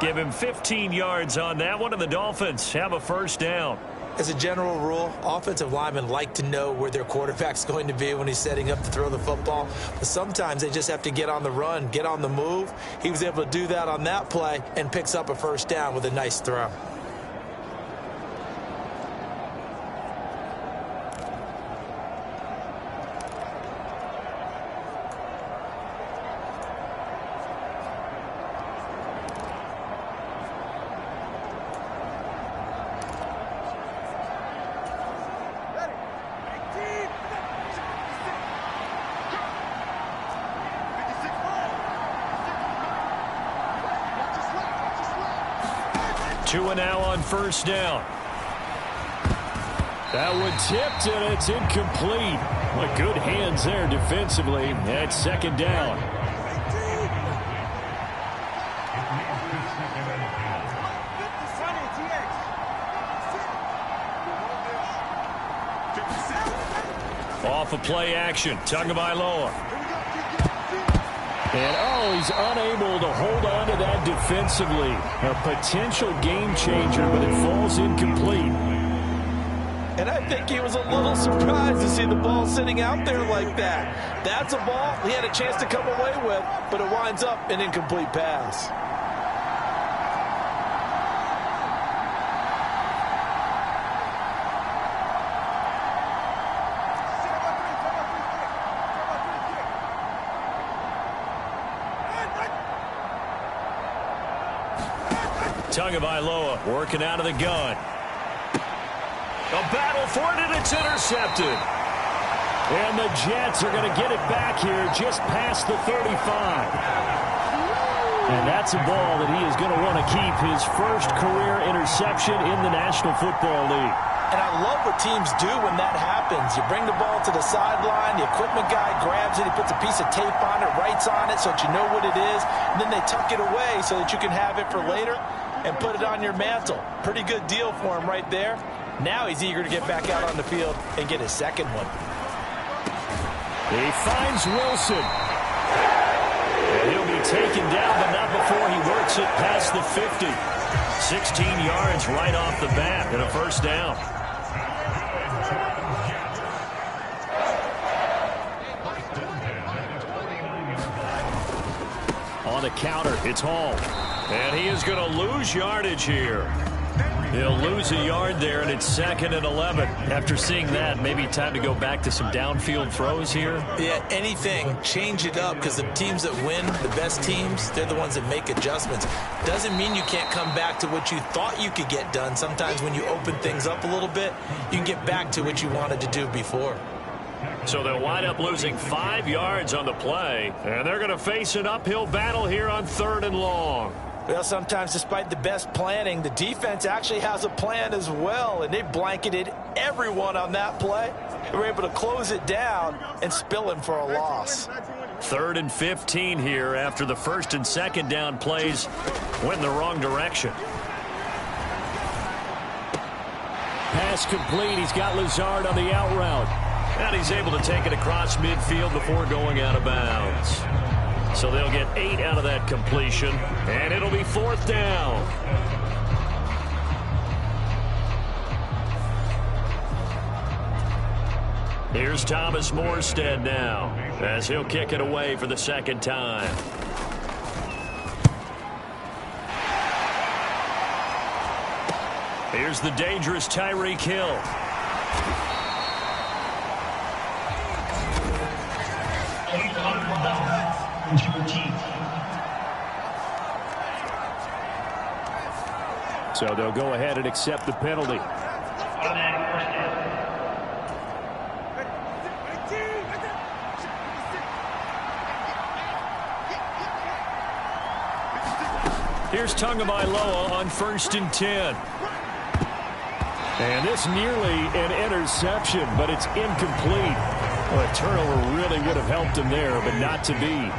Give him 15 yards on that one, and the Dolphins have a first down. As a general rule, offensive linemen like to know where their quarterback's going to be when he's setting up to throw the football. But sometimes they just have to get on the run, get on the move. He was able to do that on that play and picks up a first down with a nice throw. Tua now on first down. That one tipped, and it's incomplete. Well, good hands there defensively at second down. Off of play action, Tagovailoa. And, he's unable to hold on to that defensively. A potential game changer, but it falls incomplete. And I think he was a little surprised to see the ball sitting out there like that. That's a ball he had a chance to come away with, but it winds up an incomplete pass. Tagovailoa working out of the gun. A battle for it, and it's intercepted. And the Jets are going to get it back here just past the 35. And that's a ball that he is going to want to keep, his first career interception in the National Football League. And I love what teams do when that happens. You bring the ball to the sideline, the equipment guy grabs it, he puts a piece of tape on it, writes on it so that you know what it is, and then they tuck it away so that you can have it for later and put it on your mantle. Pretty good deal for him right there. Now he's eager to get back out on the field and get his second one. He finds Wilson. And he'll be taken down, but not before he works it past the 50. 16 yards right off the bat and a first down. On the counter, it's Hall. And he is going to lose yardage here. He'll lose a yard there, and it's 2nd and 11. After seeing that, maybe time to go back to some downfield throws here. Yeah, anything. Change it up, because the teams that win, the best teams, they're the ones that make adjustments. Doesn't mean you can't come back to what you thought you could get done. Sometimes when you open things up a little bit, you can get back to what you wanted to do before. So they'll wind up losing 5 yards on the play, and they're going to face an uphill battle here on 3rd and long. Well, sometimes despite the best planning, the defense actually has a plan as well, and they blanketed everyone on that play. They were able to close it down and spill him for a loss. 3rd and 15 here after the 1st and 2nd down plays went in the wrong direction. Pass complete. He's got Lazard on the out route. And he's able to take it across midfield before going out of bounds. So they'll get 8 out of that completion, and it'll be 4th down. Here's Thomas Morstead now, as he'll kick it away for the 2nd time. Here's the dangerous Tyreek Hill. So they'll go ahead and accept the penalty. Here's Tagovailoa on 1st and 10. And this nearly an interception, but it's incomplete. Well, a turnover really would have helped him there, but not to be.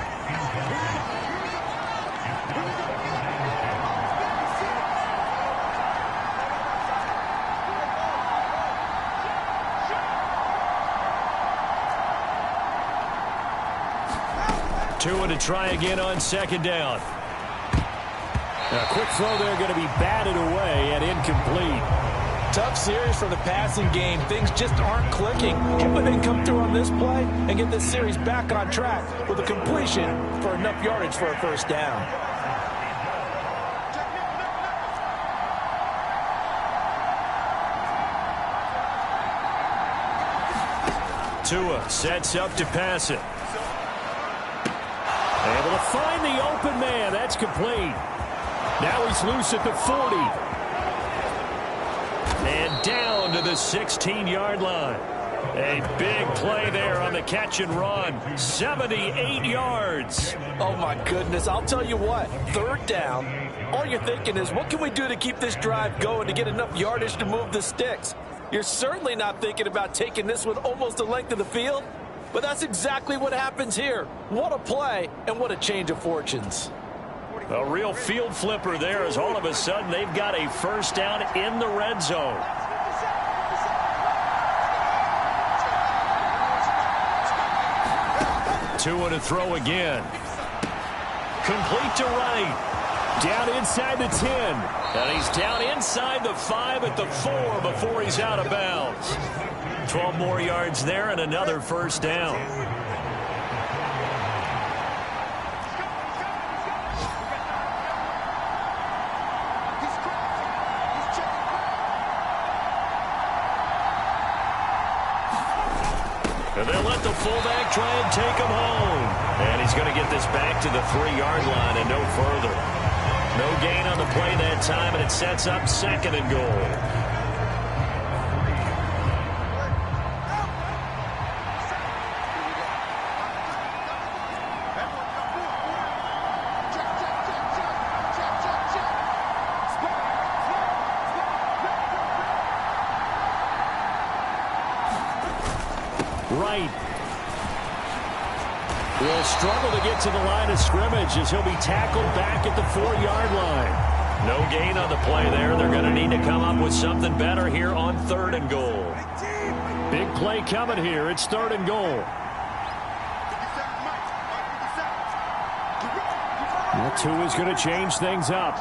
Tua to try again on 2nd down. A quick throw there going to be batted away and incomplete. Tough series for the passing game. Things just aren't clicking. Hoping they can come through on this play and get this series back on track with a completion for enough yardage for a first down. Tua sets up to pass it. Able to find the open man. That's complete. Now he's loose at the 40. And down to the 16-yard line. A big play there on the catch and run. 78 yards. Oh, my goodness. I'll tell you what. Third down. All you're thinking is, what can we do to keep this drive going to get enough yardage to move the sticks? You're certainly not thinking about taking this one almost the length of the field. But that's exactly what happens here. What a play and what a change of fortunes. A real field flipper there as all of a sudden they've got a first down in the red zone. Tua to throw again. Complete to Wright. Down inside the 10. And he's down inside the 5 at the 4 before he's out of bounds. 12 more yards there and another first down. And they'll let the fullback try and take him home. And he's going to get this back to the 3-yard line and no further. No gain on the play that time, and it sets up 2nd and goal. Wright will struggle to get to the line of scrimmage as he'll be tackled back at the 4-yard line. No gain on the play there. They're going to need to come up with something better here on 3rd and goal. Big play coming here. It's 3rd and goal. Well, Tua's going to change things up.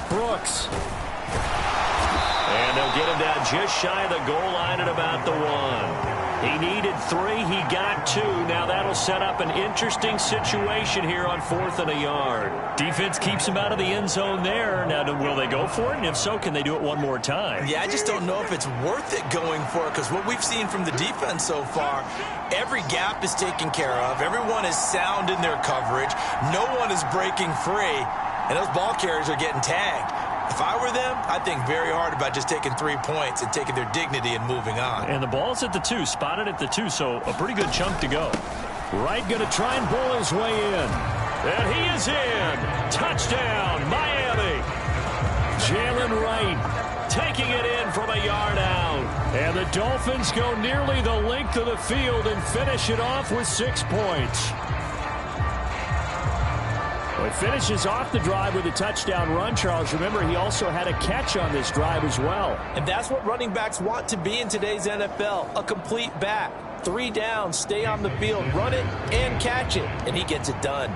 Brooks. And they'll get him down just shy of the goal line at about the 1. He needed 3. He got 2. Now that'll set up an interesting situation here on 4th and a yard. Defense keeps him out of the end zone there. Now, will they go for it? And if so, can they do it one more time? Yeah, I just don't know if it's worth it going for it because what we've seen from the defense so far, every gap is taken care of. Everyone is sound in their coverage. No one is breaking free. And those ball carriers are getting tagged. If I were them, I'd think very hard about just taking 3 points and taking their dignity and moving on. And the ball's at the 2, spotted at the 2, so a pretty good chunk to go. Wright going to try and bull his way in. And he is in. Touchdown, Miami. Jalen Wright taking it in from a yard out. And the Dolphins go nearly the length of the field and finish it off with 6 points. Well, he finishes off the drive with a touchdown run, Charles. Remember, he also had a catch on this drive as well. And that's what running backs want to be in today's NFL, a complete back. 3 downs, stay on the field, run it, and catch it. And he gets it done.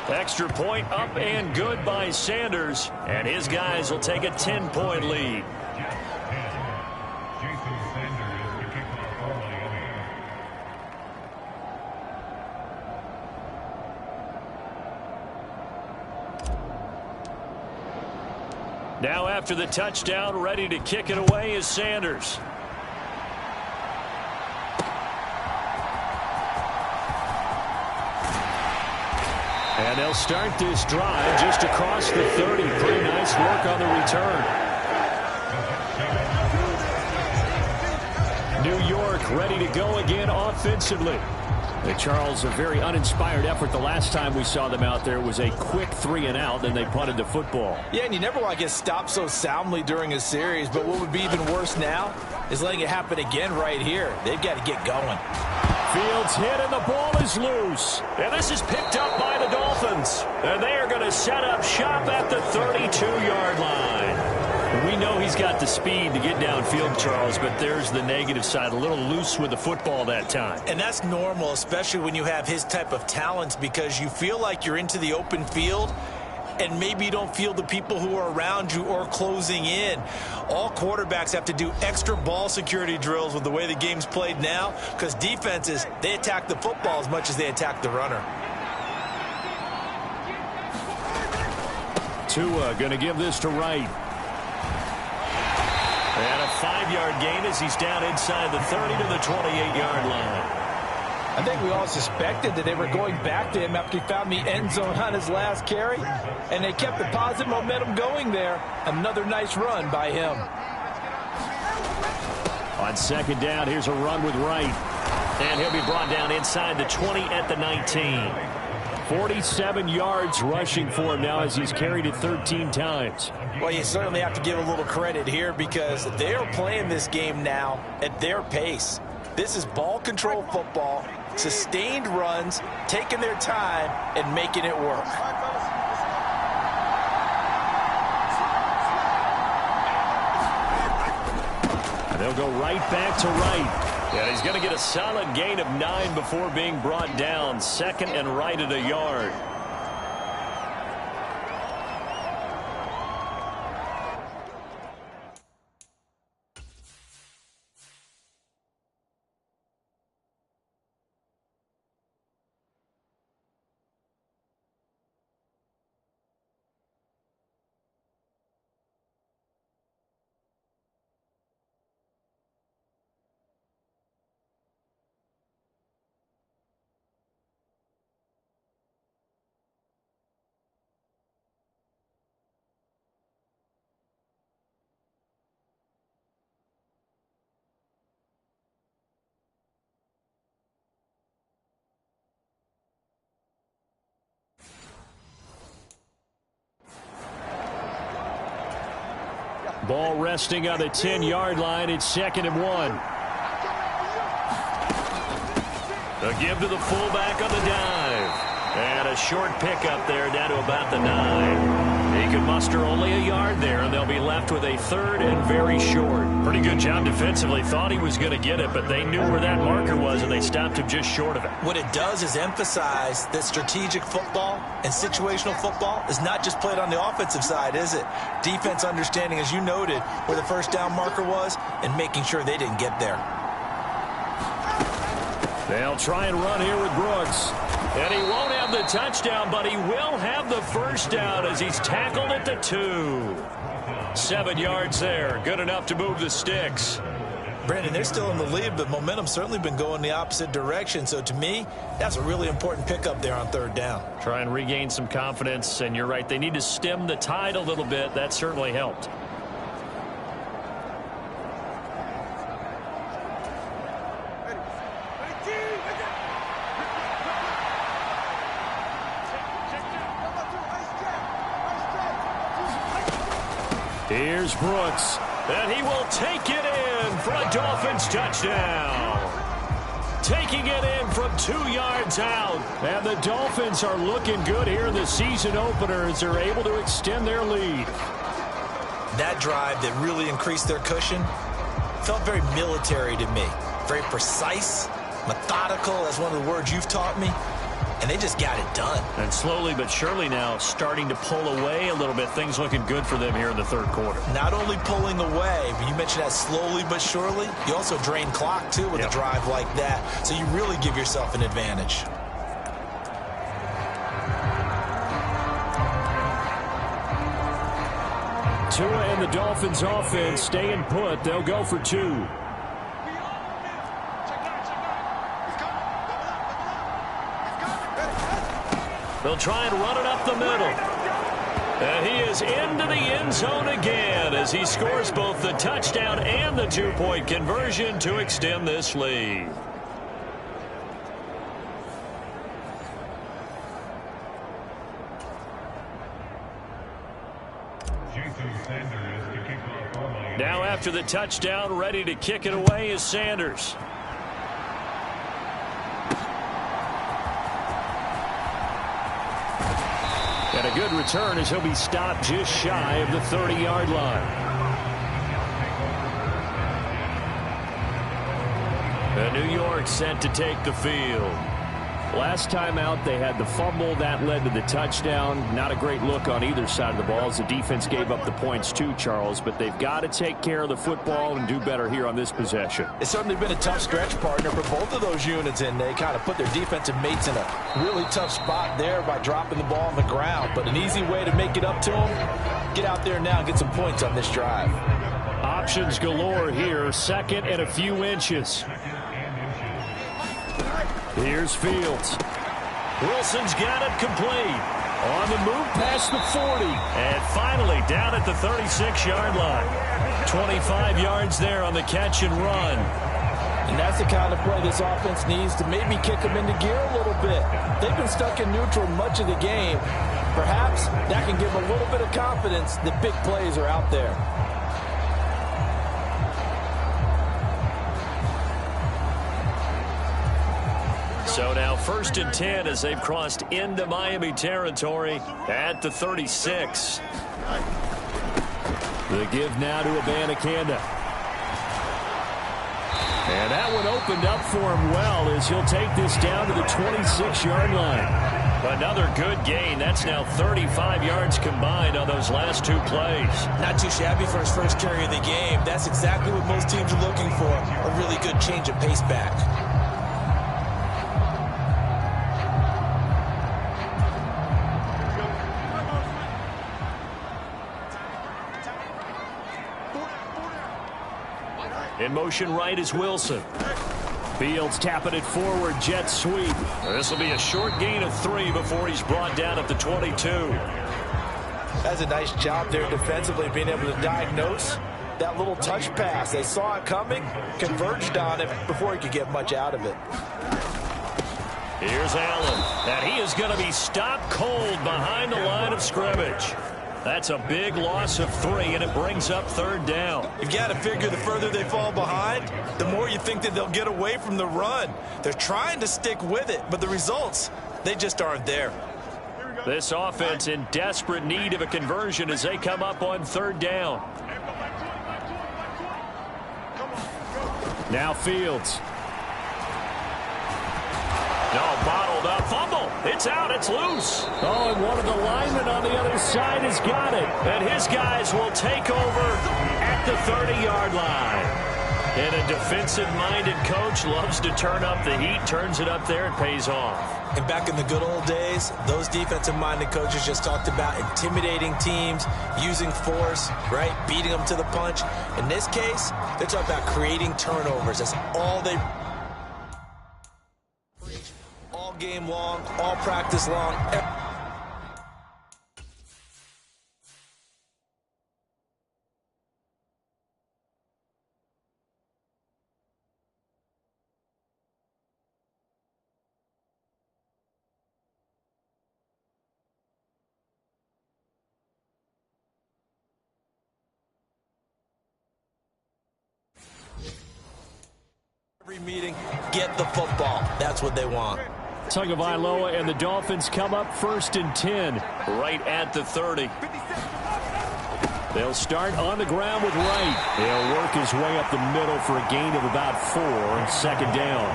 Extra point up and good by Sanders. And his guys will take a 10-point lead. Now after the touchdown, ready to kick it away is Sanders. And they'll start this drive just across the 30. Pretty nice work on the return. New York ready to go again offensively. And Charles, a very uninspired effort the last time we saw them out there. Was a quick 3 and out, then they punted the football. Yeah, and you never want to get stopped so soundly during a series, but what would be even worse now is letting it happen again right here. They've got to get going. Fields hit and the ball is loose. And this is picked up by the Dolphins. And they are going to set up shop at the 32-yard line. We know he's got the speed to get downfield, Charles, but there's the negative side. A little loose with the football that time. And that's normal, especially when you have his type of talents, because you feel like you're into the open field and maybe you don't feel the people who are around you or closing in. All quarterbacks have to do extra ball security drills with the way the game's played now, because defenses, they attack the football as much as they attack the runner. Tua going to give this to Wright. And a 5-yard gain as he's down inside the 30 to the 28-yard line. I think we all suspected that they were going back to him after he found the end zone on his last carry, and they kept the positive momentum going there. Another nice run by him. On second down, here's a run with Wright. And he'll be brought down inside the 20 at the 19. 47 yards rushing for him now as he's carried it 13 times. Well, you certainly have to give a little credit here because they're playing this game now at their pace. This is ball control football, sustained runs, taking their time and making it work. They'll go right back to Wright. And he's going to get a solid gain of 9 before being brought down. Second and right at a yard. Ball resting on the 10-yard line. It's 2nd and 1. A give to the fullback on the dive. And a short pickup there down to about the 9. He can muster only a yard there, and they'll be left with a 3rd and very short. Pretty good job defensively. Thought he was going to get it, but they knew where that marker was, and they stopped him just short of it. What it does is emphasize that strategic football and situational football is not just played on the offensive side, is it? Defense understanding, as you noted, where the first down marker was and making sure they didn't get there. They'll try and run here with Brooks. And he won't have the touchdown, but he will have the first down as he's tackled at the 2. 7 yards there. Good enough to move the sticks. Brandon, they're still in the lead, but momentum's certainly been going the opposite direction. So to me, that's a really important pickup there on 3rd down. Try and regain some confidence, and you're right. They need to stem the tide a little bit. That certainly helped. Here's Brooks, and he will take it in for a Dolphins touchdown. Taking it in from 2 yards out. And the Dolphins are looking good here in the season opener as they're able to extend their lead. That drive that really increased their cushion felt very military to me. Very precise, methodical, that's one of the words you've taught me. And they just got it done. And slowly but surely now starting to pull away a little bit. Things looking good for them here in the 3rd quarter. Not only pulling away, but you mentioned that slowly but surely. You also drain clock, too, with a drive like that. So you really give yourself an advantage. Tua and the Dolphins offense staying put. They'll go for 2. They'll try and run it up the middle. And he is into the end zone again as he scores both the touchdown and the 2-point conversion to extend this lead. Now after the touchdown, ready to kick it away is Sanders. And a good return as he'll be stopped just shy of the 30-yard line. And New York set to take the field. Last time out, they had the fumble. That led to the touchdown. Not a great look on either side of the ball as the defense gave up the points too, Charles. But they've got to take care of the football and do better here on this possession. It's certainly been a tough stretch, partner, for both of those units, and they kind of put their defensive mates in a really tough spot there by dropping the ball on the ground. But an easy way to make it up to them, get out there now and get some points on this drive. Options galore here. 2nd and a few inches. Here's Fields. Wilson's got it complete. On the move past the 40. And finally down at the 36-yard line. 25 yards there on the catch and run. And that's the kind of play this offense needs to maybe kick them into gear a little bit. They've been stuck in neutral much of the game. Perhaps that can give them a little bit of confidence that big plays are out there. So now 1st and 10 as they've crossed into Miami territory at the 36. The give now to Abanikanda. And that one opened up for him well as he'll take this down to the 26-yard line. Another good gain. That's now 35 yards combined on those last two plays. Not too shabby for his first carry of the game. That's exactly what most teams are looking for, a really good change of pace back. In motion right is Wilson. Fields tapping it forward. Jet sweep. This will be a short gain of 3 before he's brought down at the 22. That's a nice job there defensively, being able to diagnose that little touch pass. They saw it coming, converged on it before he could get much out of it. Here's Allen. And he is going to be stopped cold behind the line of scrimmage. That's a big loss of 3, and it brings up 3rd down. You've got to figure the further they fall behind, the more you think that they'll get away from the run. They're trying to stick with it, but the results, they just aren't there. This offense in desperate need of a conversion as they come up on 3rd down. Now Fields. No, bottled up. Fumble. It's out. It's loose. Oh, and one of the linemen on the other side has got it. And his guys will take over at the 30-yard line. And a defensive-minded coach loves to turn up the heat, turns it up there, and pays off. And back in the good old days, those defensive-minded coaches just talked about intimidating teams, using force, right, beating them to the punch. In this case, they're talking about creating turnovers. That's all they... all game long, all practice long. Every meeting, get the football. That's what they want. Tagovailoa and the Dolphins come up 1st and 10 right at the 30. They'll start on the ground with Wright. He'll work his way up the middle for a gain of about 4 and 2nd down.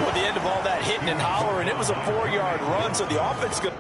Well, at the end of all that hitting and hollering, it was a 4-yard run, so the offense could...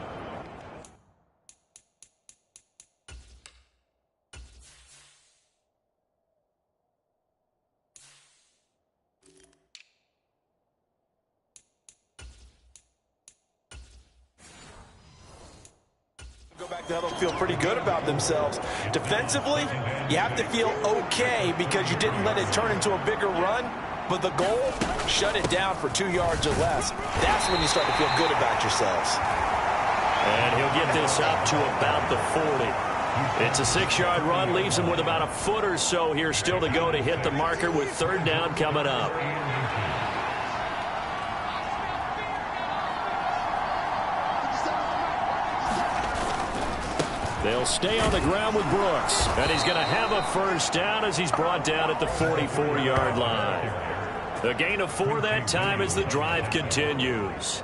go back to huddle, feel pretty good about themselves. Defensively, you have to feel okay because you didn't let it turn into a bigger run, but the goal, shut it down for 2 yards or less. That's when you start to feel good about yourselves. And he'll get this up to about the 40. It's a 6-yard run, leaves him with about a foot or so here still to go to hit the marker with 3rd down coming up. They'll stay on the ground with Brooks. And he's going to have a 1st down as he's brought down at the 44-yard line. The gain of 4 that time as the drive continues.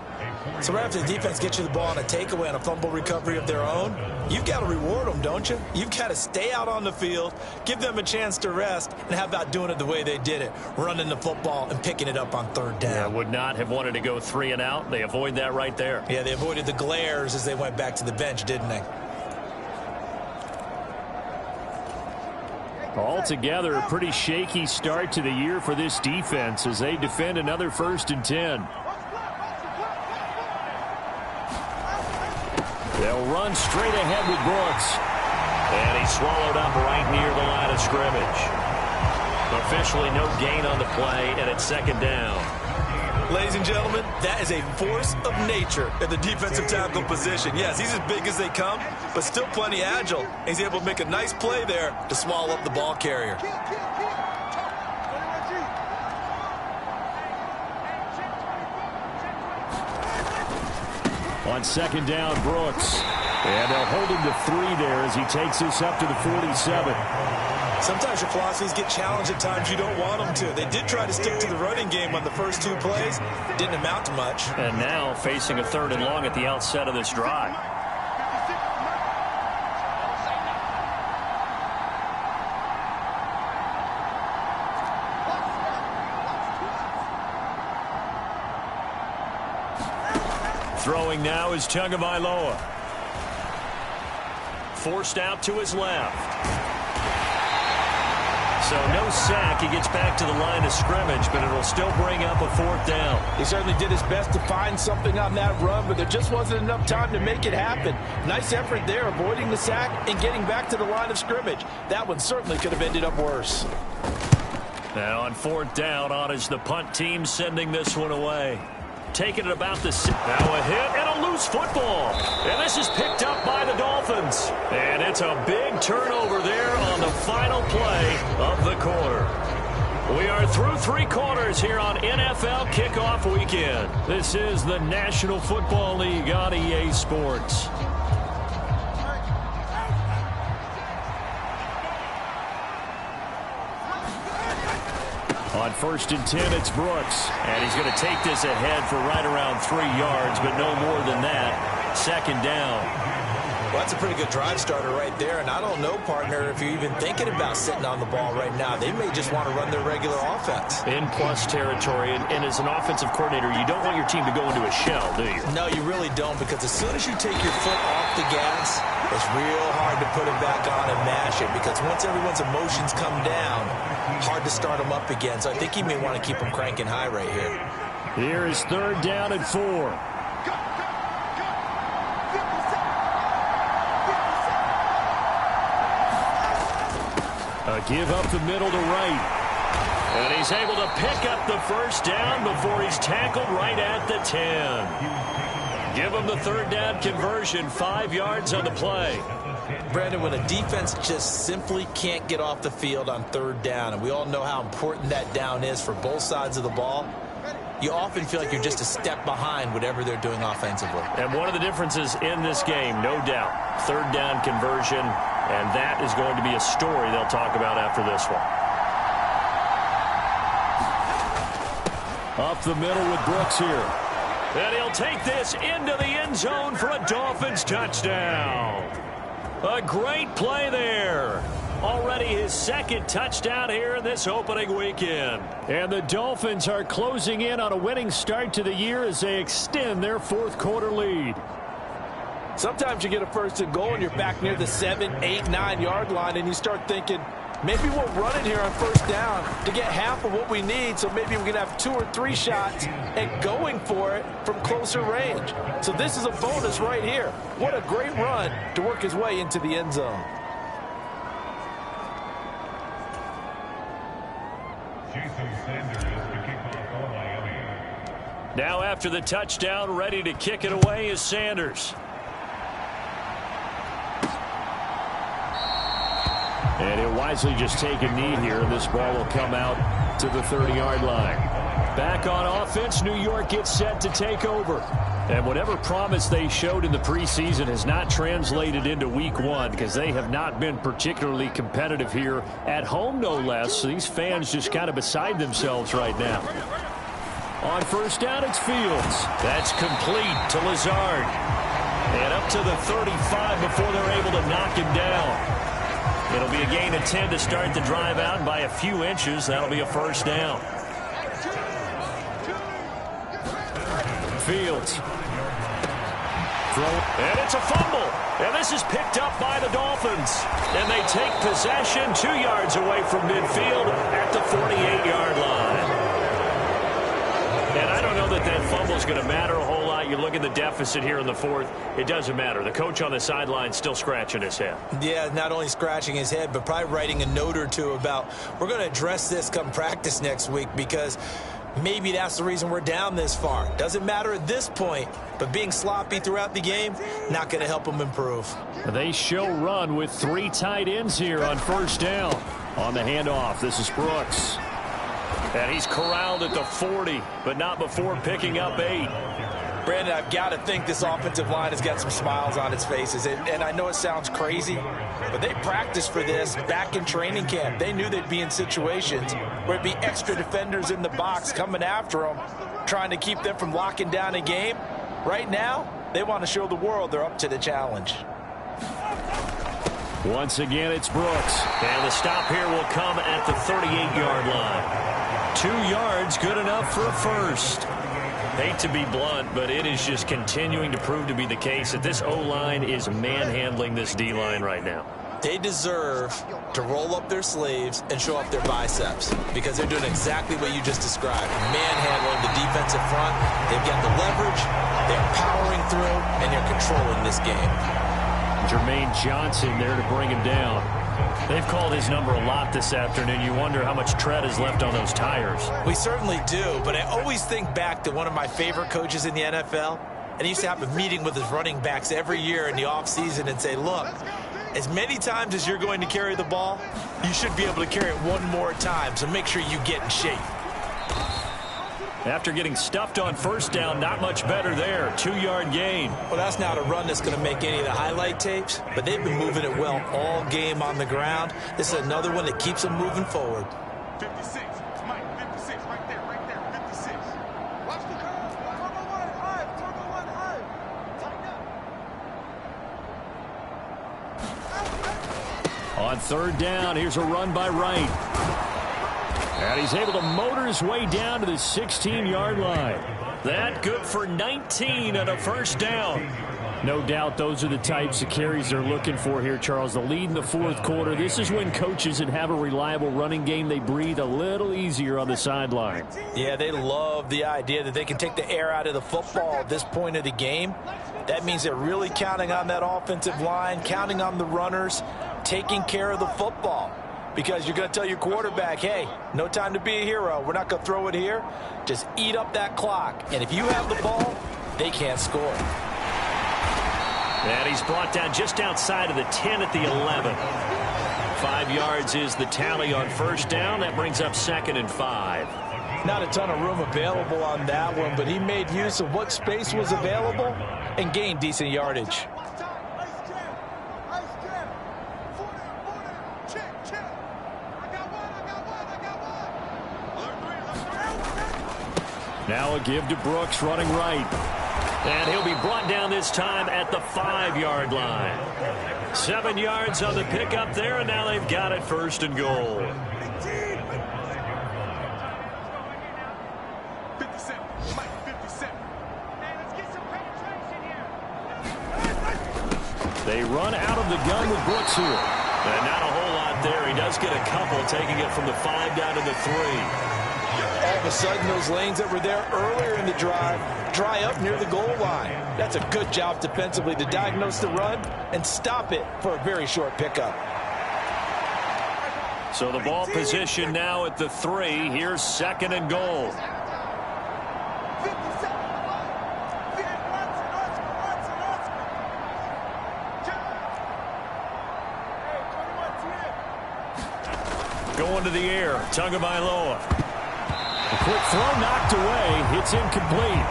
So right after the defense gets you the ball on a takeaway and a fumble recovery of their own, you've got to reward them, don't you? You've got to stay out on the field, give them a chance to rest, and how about doing it the way they did it, running the football and picking it up on 3rd down. Yeah, would not have wanted to go 3 and out. They avoid that right there. Yeah, they avoided the glares as they went back to the bench, didn't they? Altogether, a pretty shaky start to the year for this defense as they defend another 1st and 10. They'll run straight ahead with Brooks. And he's swallowed up right near the line of scrimmage. Officially no gain on the play, and it's 2nd down. Ladies and gentlemen, that is a force of nature at the defensive tackle position. Yes, he's as big as they come, but still plenty agile. He's able to make a nice play there to swallow up the ball carrier. On second down, Brooks. And they'll hold him to 3 there as he takes this up to the 47. Sometimes your philosophies get challenged at times you don't want them to. They did try to stick to the running game on the first 2 plays. Didn't amount to much. And now facing a 3rd and long at the outset of this drive. Throwing now is Tagovailoa. Forced out to his left. So no sack. He gets back to the line of scrimmage, but it'll still bring up a 4th down. He certainly did his best to find something on that run, but there just wasn't enough time to make it happen. Nice effort there, avoiding the sack and getting back to the line of scrimmage. That one certainly could have ended up worse. Now on 4th down, on is the punt team sending this one away. Taking it about the... Now a hit and a loose football. And this is picked up by the Dolphins. And it's a big turnover there on the final play of the quarter. We are through 3 quarters here on NFL Kickoff Weekend. This is the National Football League on EA Sports. On 1st and 10, it's Brooks. And he's going to take this ahead for right around 3 yards, but no more than that. 2nd down. Well, that's a pretty good drive starter right there. And I don't know, partner, if you're even thinking about sitting on the ball right now. They may just want to run their regular offense. In plus territory. And as an offensive coordinator, you don't want your team to go into a shell, do you? No, you really don't, because as soon as you take your foot off the gas, it's real hard to put it back on and mash it, because once everyone's emotions come down, hard to start them up again. So I think you may want to keep them cranking high right here. Here is 3rd down and 4. A give up the middle to right. And he's able to pick up the 1st down before he's tackled right at the 10. Give him the 3rd down conversion, 5 yards on the play. Brandon, when a defense just simply can't get off the field on 3rd down, and we all know how important that down is for both sides of the ball, you often feel like you're just a step behind whatever they're doing offensively. And one of the differences in this game, no doubt, 3rd down conversion, and that is going to be a story they'll talk about after this one. Up the middle with Brooks here. And he'll take this into the end zone for a Dolphins touchdown. A great play there. Already his 2nd touchdown here in this opening weekend. And the Dolphins are closing in on a winning start to the year as they extend their 4th quarter lead. Sometimes you get a 1st and goal and you're back near the 7, 8, 9 yard line, and you start thinking, maybe we'll run it here on 1st down to get half of what we need, so maybe we can have 2 or 3 shots at going for it from closer range. So this is a bonus right here. What a great run to work his way into the end zone. Now after the touchdown, ready to kick it away is Sanders. And he'll wisely just take a knee here, and this ball will come out to the 30-yard line. Back on offense, New York gets set to take over. And whatever promise they showed in the preseason has not translated into week 1, because they have not been particularly competitive here at home, no less. So these fans just kind of beside themselves right now. On 1st down, it's Fields. That's complete to Lazard. And up to the 35 before they're able to knock him down. It'll be a gain of 10 to start the drive out by a few inches. That'll be a 1st down. Fields. And it's a fumble. And this is picked up by the Dolphins. And they take possession 2 yards away from midfield at the 48-yard line. And I don't know that that fumble is going to matter a whole lot. You look at the deficit here in the 4th. It doesn't matter. The coach on the sideline still scratching his head. Yeah, not only scratching his head, but probably writing a note or two about, we're going to address this come practice next week, because Maybe that's the reason we're down this far. Doesn't matter at this point, but being sloppy throughout the game, not going to help them improve. They show run with 3 tight ends here on first down. On the handoff, this is Brooks. And he's corralled at the 40, but not before picking up 8. Brandon, I've got to think this offensive line has got some smiles on its faces. And I know it sounds crazy, but they practiced for this back in training camp. They knew they'd be in situations where it'd be extra defenders in the box coming after them, trying to keep them from locking down a game. Right now, they want to show the world they're up to the challenge. Once again, it's Brooks. And the stop here will come at the 38-yard line. 2 yards, good enough for a first. Hate to be blunt, but it is just continuing to prove to be the case that this O-line is manhandling this D-line right now. They deserve to roll up their sleeves and show up their biceps because they're doing exactly what you just described. Manhandling the defensive front. They've got the leverage. They're powering through, and they're controlling this game. Jermaine Johnson there to bring him down. They've called his number a lot this afternoon. You wonder how much tread is left on those tires. We certainly do, but I always think back to one of my favorite coaches in the NFL, and he used to have a meeting with his running backs every year in the offseason and say, look, as many times as you're going to carry the ball, you should be able to carry it one more time, so make sure you get in shape. After getting stuffed on first down, not much better there. 2-yard gain. Well, that's not a run that's going to make any of the highlight tapes, but they've been moving it well all game on the ground. This is another one that keeps them moving forward. 56, Mike, 56, right there, 56. Watch the curve, turbo one high, tighten up. On third down, here's a run by Wright. And he's able to motor his way down to the 16-yard line. That good for 19 and a first down. No doubt those are the types of carries they're looking for here, Charles. The lead in the fourth quarter. This is when coaches that have a reliable running game, they breathe a little easier on the sideline. Yeah, they love the idea that they can take the air out of the football at this point of the game. That means they're really counting on that offensive line, counting on the runners, taking care of the football. Because you're going to tell your quarterback, hey, no time to be a hero. We're not going to throw it here. Just eat up that clock. And if you have the ball, they can't score. And he's brought down just outside of the 10 at the 11. 5 yards is the tally on first down. That brings up 2nd and 5. Not a ton of room available on that one, but he made use of what space was available and gained decent yardage. Now a give to Brooks running right. And he'll be brought down this time at the 5-yard line. 7 yards on the pickup there, and now they've got it 1st and goal. 57, Mike, 57. Hey, let's get some penetration here. They run out of the gun with Brooks here. And not a whole lot there. He does get a couple, taking it from the 5 down to the 3. All of a sudden, those lanes that were there earlier in the drive dry up near the goal line. That's a good job defensively to diagnose the run and stop it for a very short pickup. So the ball position now at the 3. Here's 2nd and goal. Going to the air, Tagovailoa. A quick throw knocked away. It's incomplete.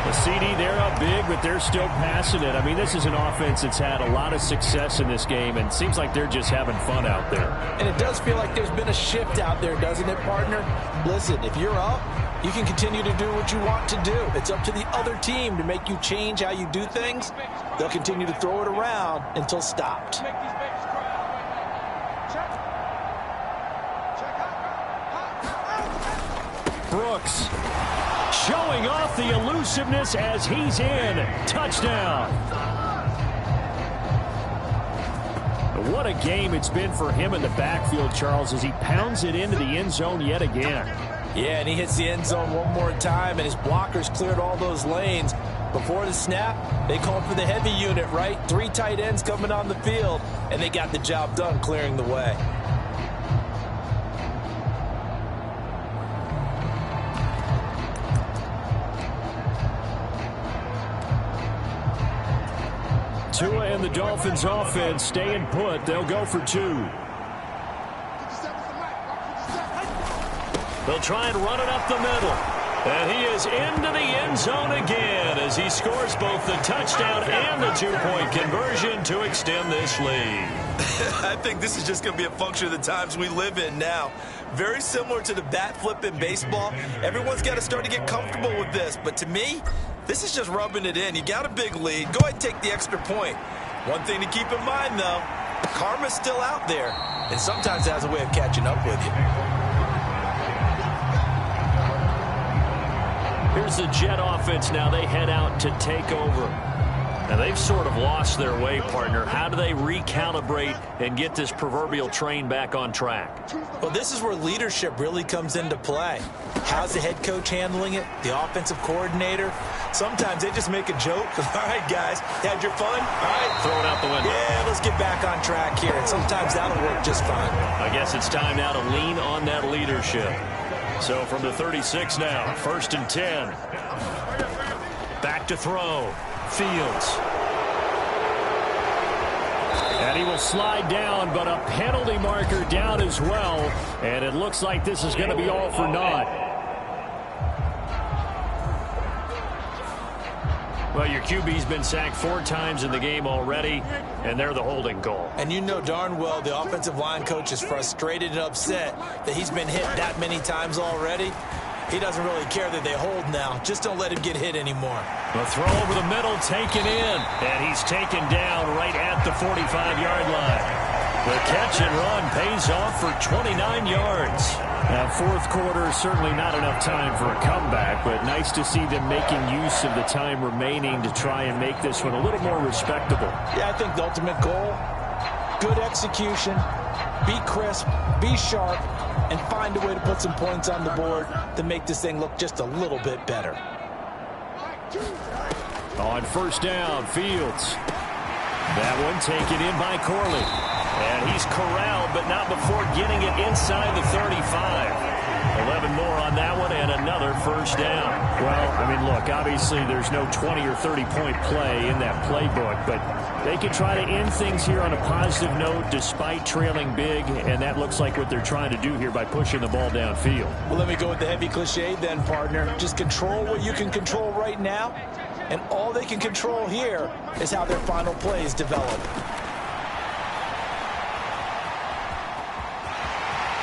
The CD, they're up big, but they're still passing it. I mean, this is an offense that's had a lot of success in this game, and it seems like they're just having fun out there. And it does feel like there's been a shift out there, doesn't it, partner? Listen, if you're up, you can continue to do what you want to do. It's up to the other team to make you change how you do things. They'll continue to throw it around until stopped. Brooks showing off the elusiveness as he's in. Touchdown. What a game it's been for him in the backfield, Charles, as he pounds it into the end zone yet again. Yeah, and he hits the end zone one more time, and his blockers cleared all those lanes. Before the snap, they called for the heavy unit, right? 3 tight ends coming on the field, and they got the job done clearing the way. Tua and the Dolphins offense staying put. They'll go for 2. They'll try and run it up the middle. And he is into the end zone again as he scores both the touchdown and the 2-point conversion to extend this lead. I think this is just going to be a function of the times we live in now. Very similar to the bat flip in baseball. Everyone's got to start to get comfortable with this. But to me, this is just rubbing it in. You got a big lead. Go ahead and take the extra point. One thing to keep in mind, though, karma's still out there. And sometimes it has a way of catching up with you. Here's the Jet offense now. They head out to take over. Now, they've sort of lost their way, partner. How do they recalibrate and get this proverbial train back on track? Well, this is where leadership really comes into play. How's the head coach handling it? The offensive coordinator? Sometimes they just make a joke. All right, guys, had your fun? All right. Throw it out the window. Yeah, let's get back on track here. And sometimes that'll work just fine. I guess it's time now to lean on that leadership. So from the 36 now, 1st and 10. Back to throw. Fields. And he will slide down, but a penalty marker down as well. And it looks like this is going to be all for naught. Well, your QB's been sacked 4 times in the game already, and they're the holding call. And you know darn well the offensive line coach is frustrated and upset that he's been hit that many times already. He doesn't really care that they hold now. Just don't let him get hit anymore. The throw over the middle, taken in. And he's taken down right at the 45-yard line. The catch and run pays off for 29 yards. Now, 4th quarter, certainly not enough time for a comeback, but nice to see them making use of the time remaining to try and make this one a little more respectable. Yeah, I think the ultimate goal, good execution, be crisp, be sharp, and find a way to put some points on the board to make this thing look just a little bit better. On 1st down, Fields. That one taken in by Corley. And he's corralled, but not before getting it inside the 35. 11 more on that one and another 1st down. Well, I mean, look, obviously there's no 20 or 30-point play in that playbook, but they can try to end things here on a positive note despite trailing big, and that looks like what they're trying to do here by pushing the ball downfield. Well, let me go with the heavy cliche then, partner. Just control what you can control right now, and all they can control here is how their final plays develop.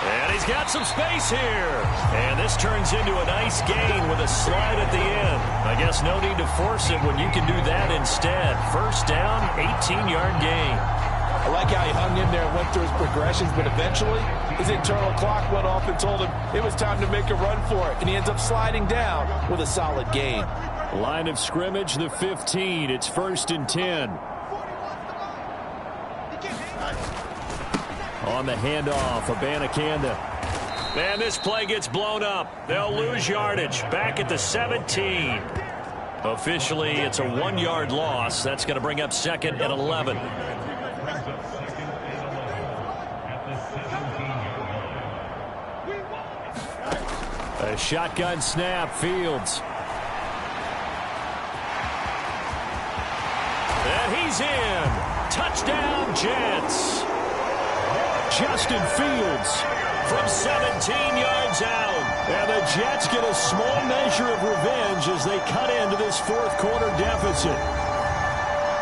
And he's got some space here. And this turns into a nice gain with a slide at the end. I guess no need to force it when you can do that instead. 1st down, 18-yard gain. I like how he hung in there and went through his progressions, but eventually his internal clock went off and told him it was time to make a run for it. And he ends up sliding down with a solid gain. Line of scrimmage, the 15. It's 1st and 10. On the handoff, Abanikanda. And this play gets blown up. They'll lose yardage. Back at the 17. Officially, it's a 1-yard loss. That's going to bring up 2nd and 11. A shotgun snap, Fields. And he's in. Touchdown, Jets. Justin Fields from 17 yards out. And the Jets get a small measure of revenge as they cut into this 4th quarter deficit.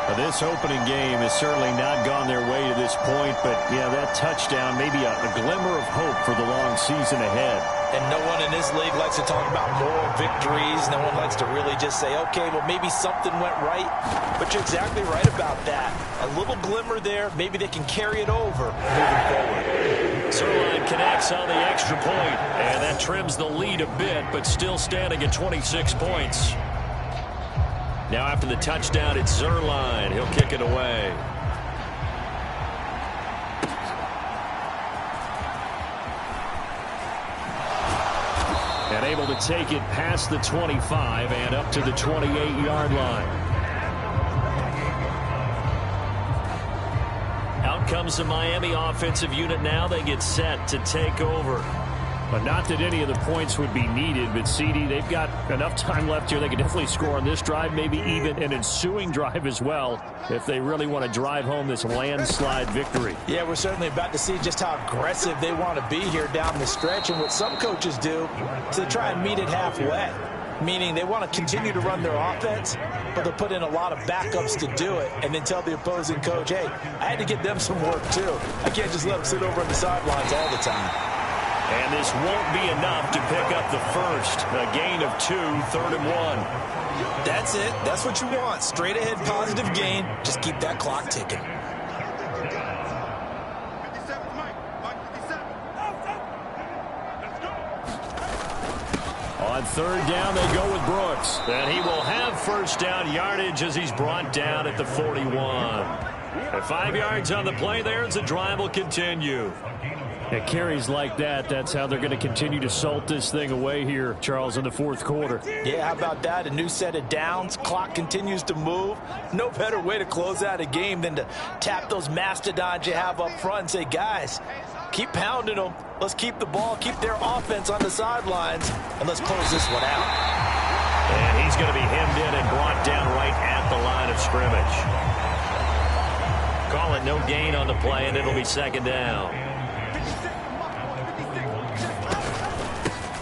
Now, this opening game has certainly not gone their way to this point, but yeah, that touchdown, maybe a glimmer of hope for the long season ahead. And no one in this league likes to talk about moral victories. No one likes to really just say, okay, well, maybe something went right. But you're exactly right about that. A little glimmer there. Maybe they can carry it over moving forward. Zerline connects on the extra point, and that trims the lead a bit, but still standing at 26 points. Now after the touchdown, it's Zerline. He'll kick it away. And able to take it past the 25 and up to the 28-yard line. Out comes the Miami offensive unit now. They get set to take over. But not that any of the points would be needed, but CD, they've got enough time left here. They can definitely score on this drive, maybe even an ensuing drive as well, if they really want to drive home this landslide victory. Yeah, we're certainly about to see just how aggressive they want to be here down the stretch. And what some coaches do is they try and meet it halfway, meaning they want to continue to run their offense, but they'll put in a lot of backups to do it and then tell the opposing coach, hey, I had to get them some work too. I can't just let them sit over on the sidelines all the time. And this won't be enough to pick up the first. A gain of 2, 3rd and 1. That's it. That's what you want. Straight ahead positive gain. Just keep that clock ticking. 57, Mike. Mike 57. Let's go. On 3rd down, they go with Brooks. And he will have first down yardage as he's brought down at the 41. At 5 yards on the play there as the drive will continue. It carries like that. That's how they're going to continue to salt this thing away here, Charles, in the 4th quarter. Yeah, how about that? A new set of downs. Clock continues to move. No better way to close out a game than to tap those mastodons you have up front and say, guys, keep pounding them. Let's keep the ball, keep their offense on the sidelines, and let's close this one out. And he's going to be hemmed in and brought down right at the line of scrimmage. Call it no gain on the play, and it'll be 2nd down.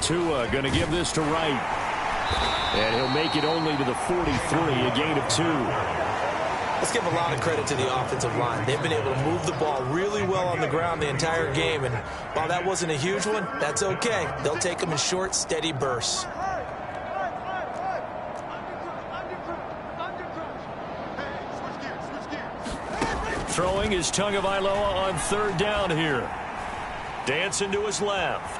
Tua going to give this to Wright. And he'll make it only to the 43, a gain of 2. Let's give a lot of credit to the offensive line. They've been able to move the ball really well on the ground the entire game. And while that wasn't a huge one, that's okay. They'll take them in short, steady bursts. Throwing is Tagovailoa on 3rd down here. Dancing to his left.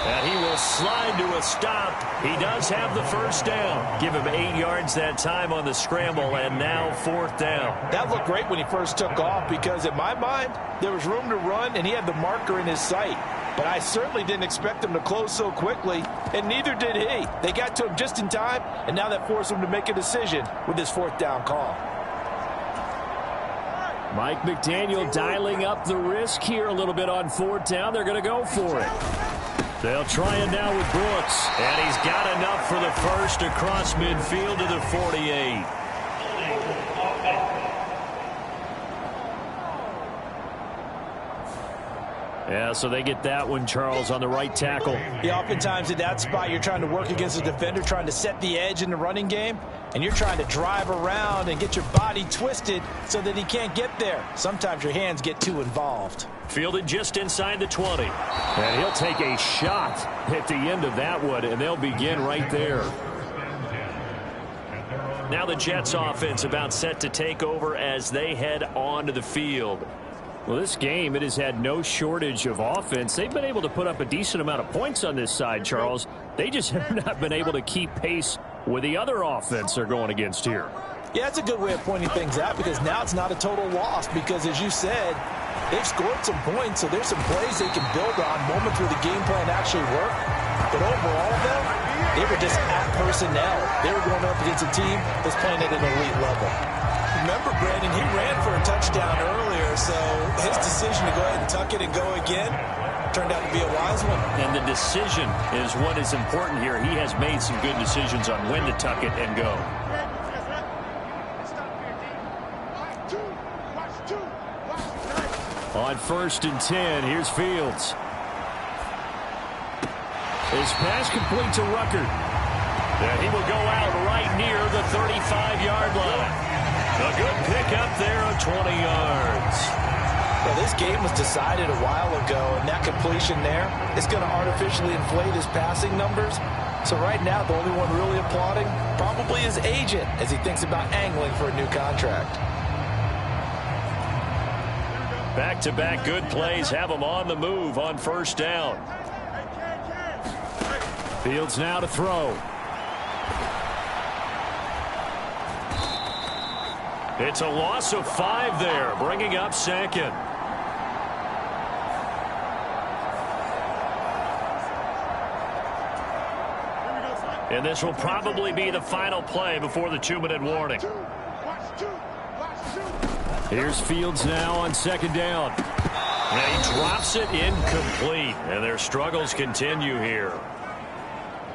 And he will slide to a stop. He does have the first down. Give him 8 yards that time on the scramble, and now 4th down. That looked great when he first took off because, in my mind, there was room to run, and he had the marker in his sight. But I certainly didn't expect him to close so quickly, and neither did he. They got to him just in time, and now that forced him to make a decision with his 4th down call. Mike McDaniel dialing up the risk here a little bit on 4th down. They're going to go for it. They'll try it now with Brooks. And he's got enough for the first across midfield to the 48. Yeah, so they get that one, Charles, on the right tackle. Yeah, oftentimes in that spot, you're trying to work against a defender, trying to set the edge in the running game, and you're trying to drive around and get your body twisted so that he can't get there. Sometimes your hands get too involved. Fielded just inside the 20. And he'll take a shot at the end of that one, and they'll begin right there. Now the Jets offense about set to take over as they head onto the field. Well, this game, it has had no shortage of offense. They've been able to put up a decent amount of points on this side, Charles. They just have not been able to keep pace with the other offense they're going against here. Yeah, that's a good way of pointing things out because now it's not a total loss because, as you said, they've scored some points, so there's some plays they can build on, moments where the game plan actually worked. But overall, though, they were just at personnel. They were going up against a team that's playing at an elite level. Remember, Brandon, he ran for a touchdown earlier, so his decision to go ahead and tuck it and go again turned out to be a wise one. And the decision is what is important here. He has made some good decisions on when to tuck it and go. On 1st and 10, here's Fields. His pass complete to Rucker. And he will go out right near the 35-yard line. A good pickup there of 20 yards. Well, this game was decided a while ago, and that completion there is going to artificially inflate his passing numbers. So right now, the only one really applauding probably his agent as he thinks about angling for a new contract. Back-to-back good plays have him on the move on 1st down. Fields now to throw. It's a loss of 5 there, bringing up 2nd. And this will probably be the final play before the 2-minute warning. Here's Fields now on 2nd down. And he drops it incomplete, and their struggles continue here.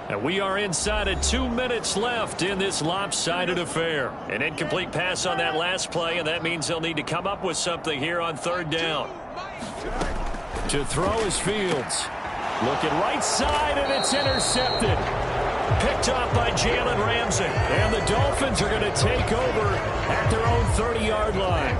And we are inside of 2 minutes left in this lopsided affair. An incomplete pass on that last play, and that means they'll need to come up with something here on third down. To throw is Fields. Looking right side, and it's intercepted. Picked off by Jalen Ramsey. And the Dolphins are going to take over at their own 30-yard line.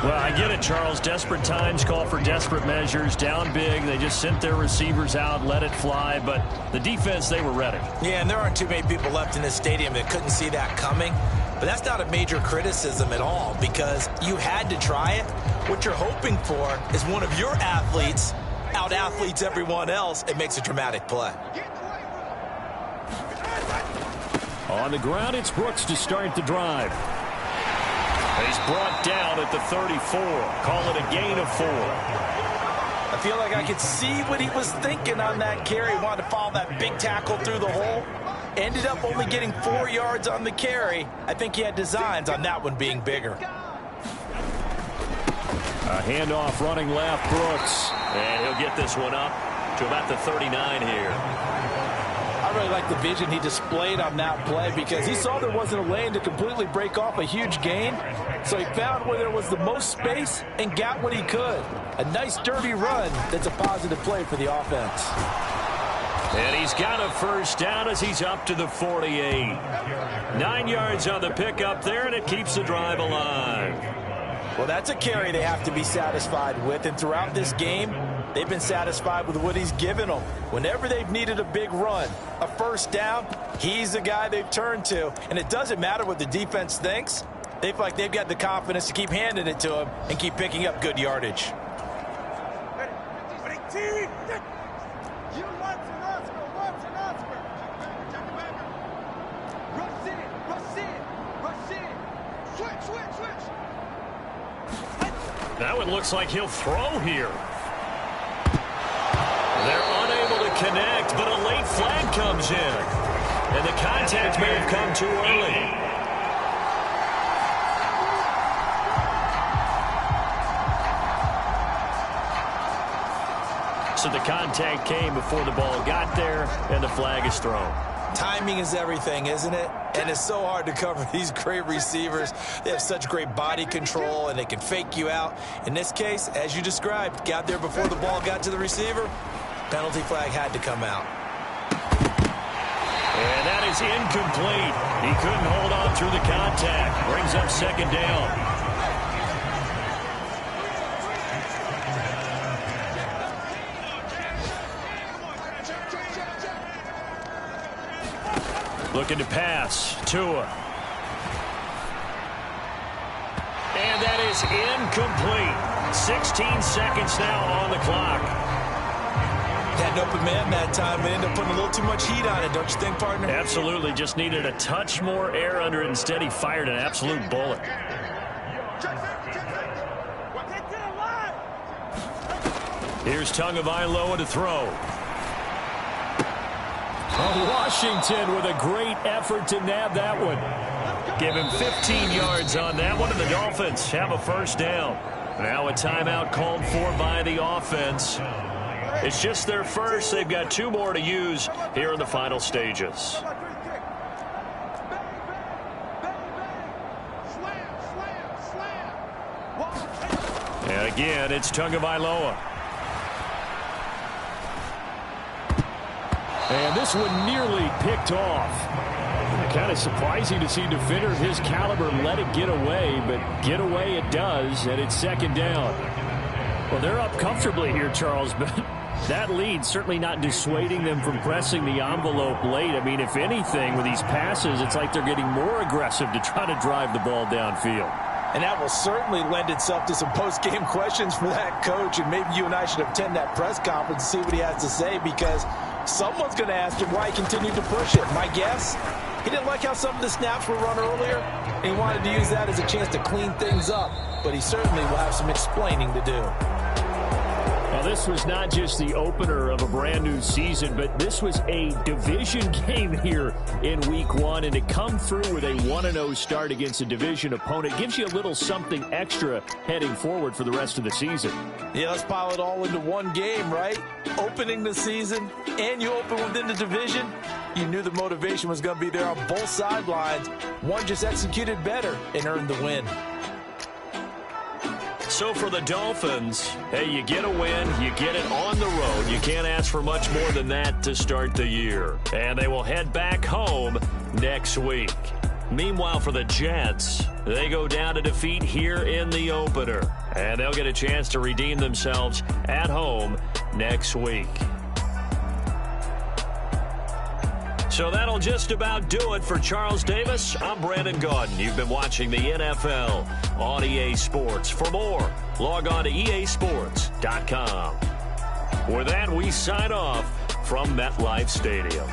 Well, I get it, Charles. Desperate times call for desperate measures. Down big. They just sent their receivers out, let it fly. But the defense, they were ready. Yeah, and there aren't too many people left in this stadium that couldn't see that coming. But that's not a major criticism at all because you had to try it. What you're hoping for is one of your athletes out-athletes everyone else and makes a dramatic play. On the ground, it's Brooks to start the drive. He's brought down at the 34. Call it a gain of 4. I feel like I could see what he was thinking on that carry. Wanted to follow that big tackle through the hole. Ended up only getting 4 yards on the carry. I think he had designs on that one being bigger. A handoff running left, Brooks. And he'll get this one up to about the 39 here. I really like the vision he displayed on that play because he saw there wasn't a lane to completely break off a huge gain. So he found where there was the most space and got what he could. A nice dirty run that's a positive play for the offense. And he's got a first down as he's up to the 48. 9 yards on the pickup there, and it keeps the drive alive. Well, that's a carry they have to be satisfied with. And throughout this game, they've been satisfied with what he's given them. Whenever they've needed a big run, a first down, he's the guy they've turned to. And it doesn't matter what the defense thinks. They feel like they've got the confidence to keep handing it to him and keep picking up good yardage. That one looks like he'll throw here. They're unable to connect, but a late flag comes in. And the contact may have come too early. So the contact came before the ball got there, and the flag is thrown. Timing is everything, isn't it? And it's so hard to cover these great receivers. They have such great body control, and they can fake you out. In this case, as you described, got there before the ball got to the receiver. Penalty flag had to come out. And that is incomplete. He couldn't hold on through the contact. Brings up second down. Looking to pass. Tua. And that is incomplete. 16 seconds now on the clock. Had an open man that time and ended up putting a little too much heat on it, don't you think, partner? Absolutely. Just needed a touch more air under it. Instead, he fired an absolute bullet. Here's Tagovailoa to throw. Washington with a great effort to nab that one. Give him 15 yards on that one, and the Dolphins have a first down. Now a timeout called for by the offense. It's just their first. They've got 2 more to use here in the final stages. And again, it's Tagovailoa. And this one nearly picked off. Kind of surprising to see a defender of his caliber let it get away, but get away it does, and it's second down. Well, they're up comfortably here, Charles, but that lead certainly not dissuading them from pressing the envelope late. I mean, if anything, with these passes, it's like they're getting more aggressive to try to drive the ball downfield. And that will certainly lend itself to some post-game questions for that coach, and maybe you and I should attend that press conference and see what he has to say, because someone's going to ask him why he continued to push it. My guess, he didn't like how some of the snaps were run earlier, and he wanted to use that as a chance to clean things up, but he certainly will have some explaining to do. Well, this was not just the opener of a brand new season, but this was a division game here in week 1. And to come through with a 1-0 start against a division opponent gives you a little something extra heading forward for the rest of the season. Yeah, let's pile it all into one game, right? Opening the season, and you open within the division. You knew the motivation was going to be there on both sidelines. One just executed better and earned the win. So for the Dolphins, hey, you get a win, you get it on the road. You can't ask for much more than that to start the year. And they will head back home next week. Meanwhile, for the Jets, they go down to defeat here in the opener. And they'll get a chance to redeem themselves at home next week. So that'll just about do it for Charles Davis. I'm Brandon Gaudin. You've been watching the NFL on EA Sports. For more, log on to easports.com. With that, we sign off from MetLife Stadium.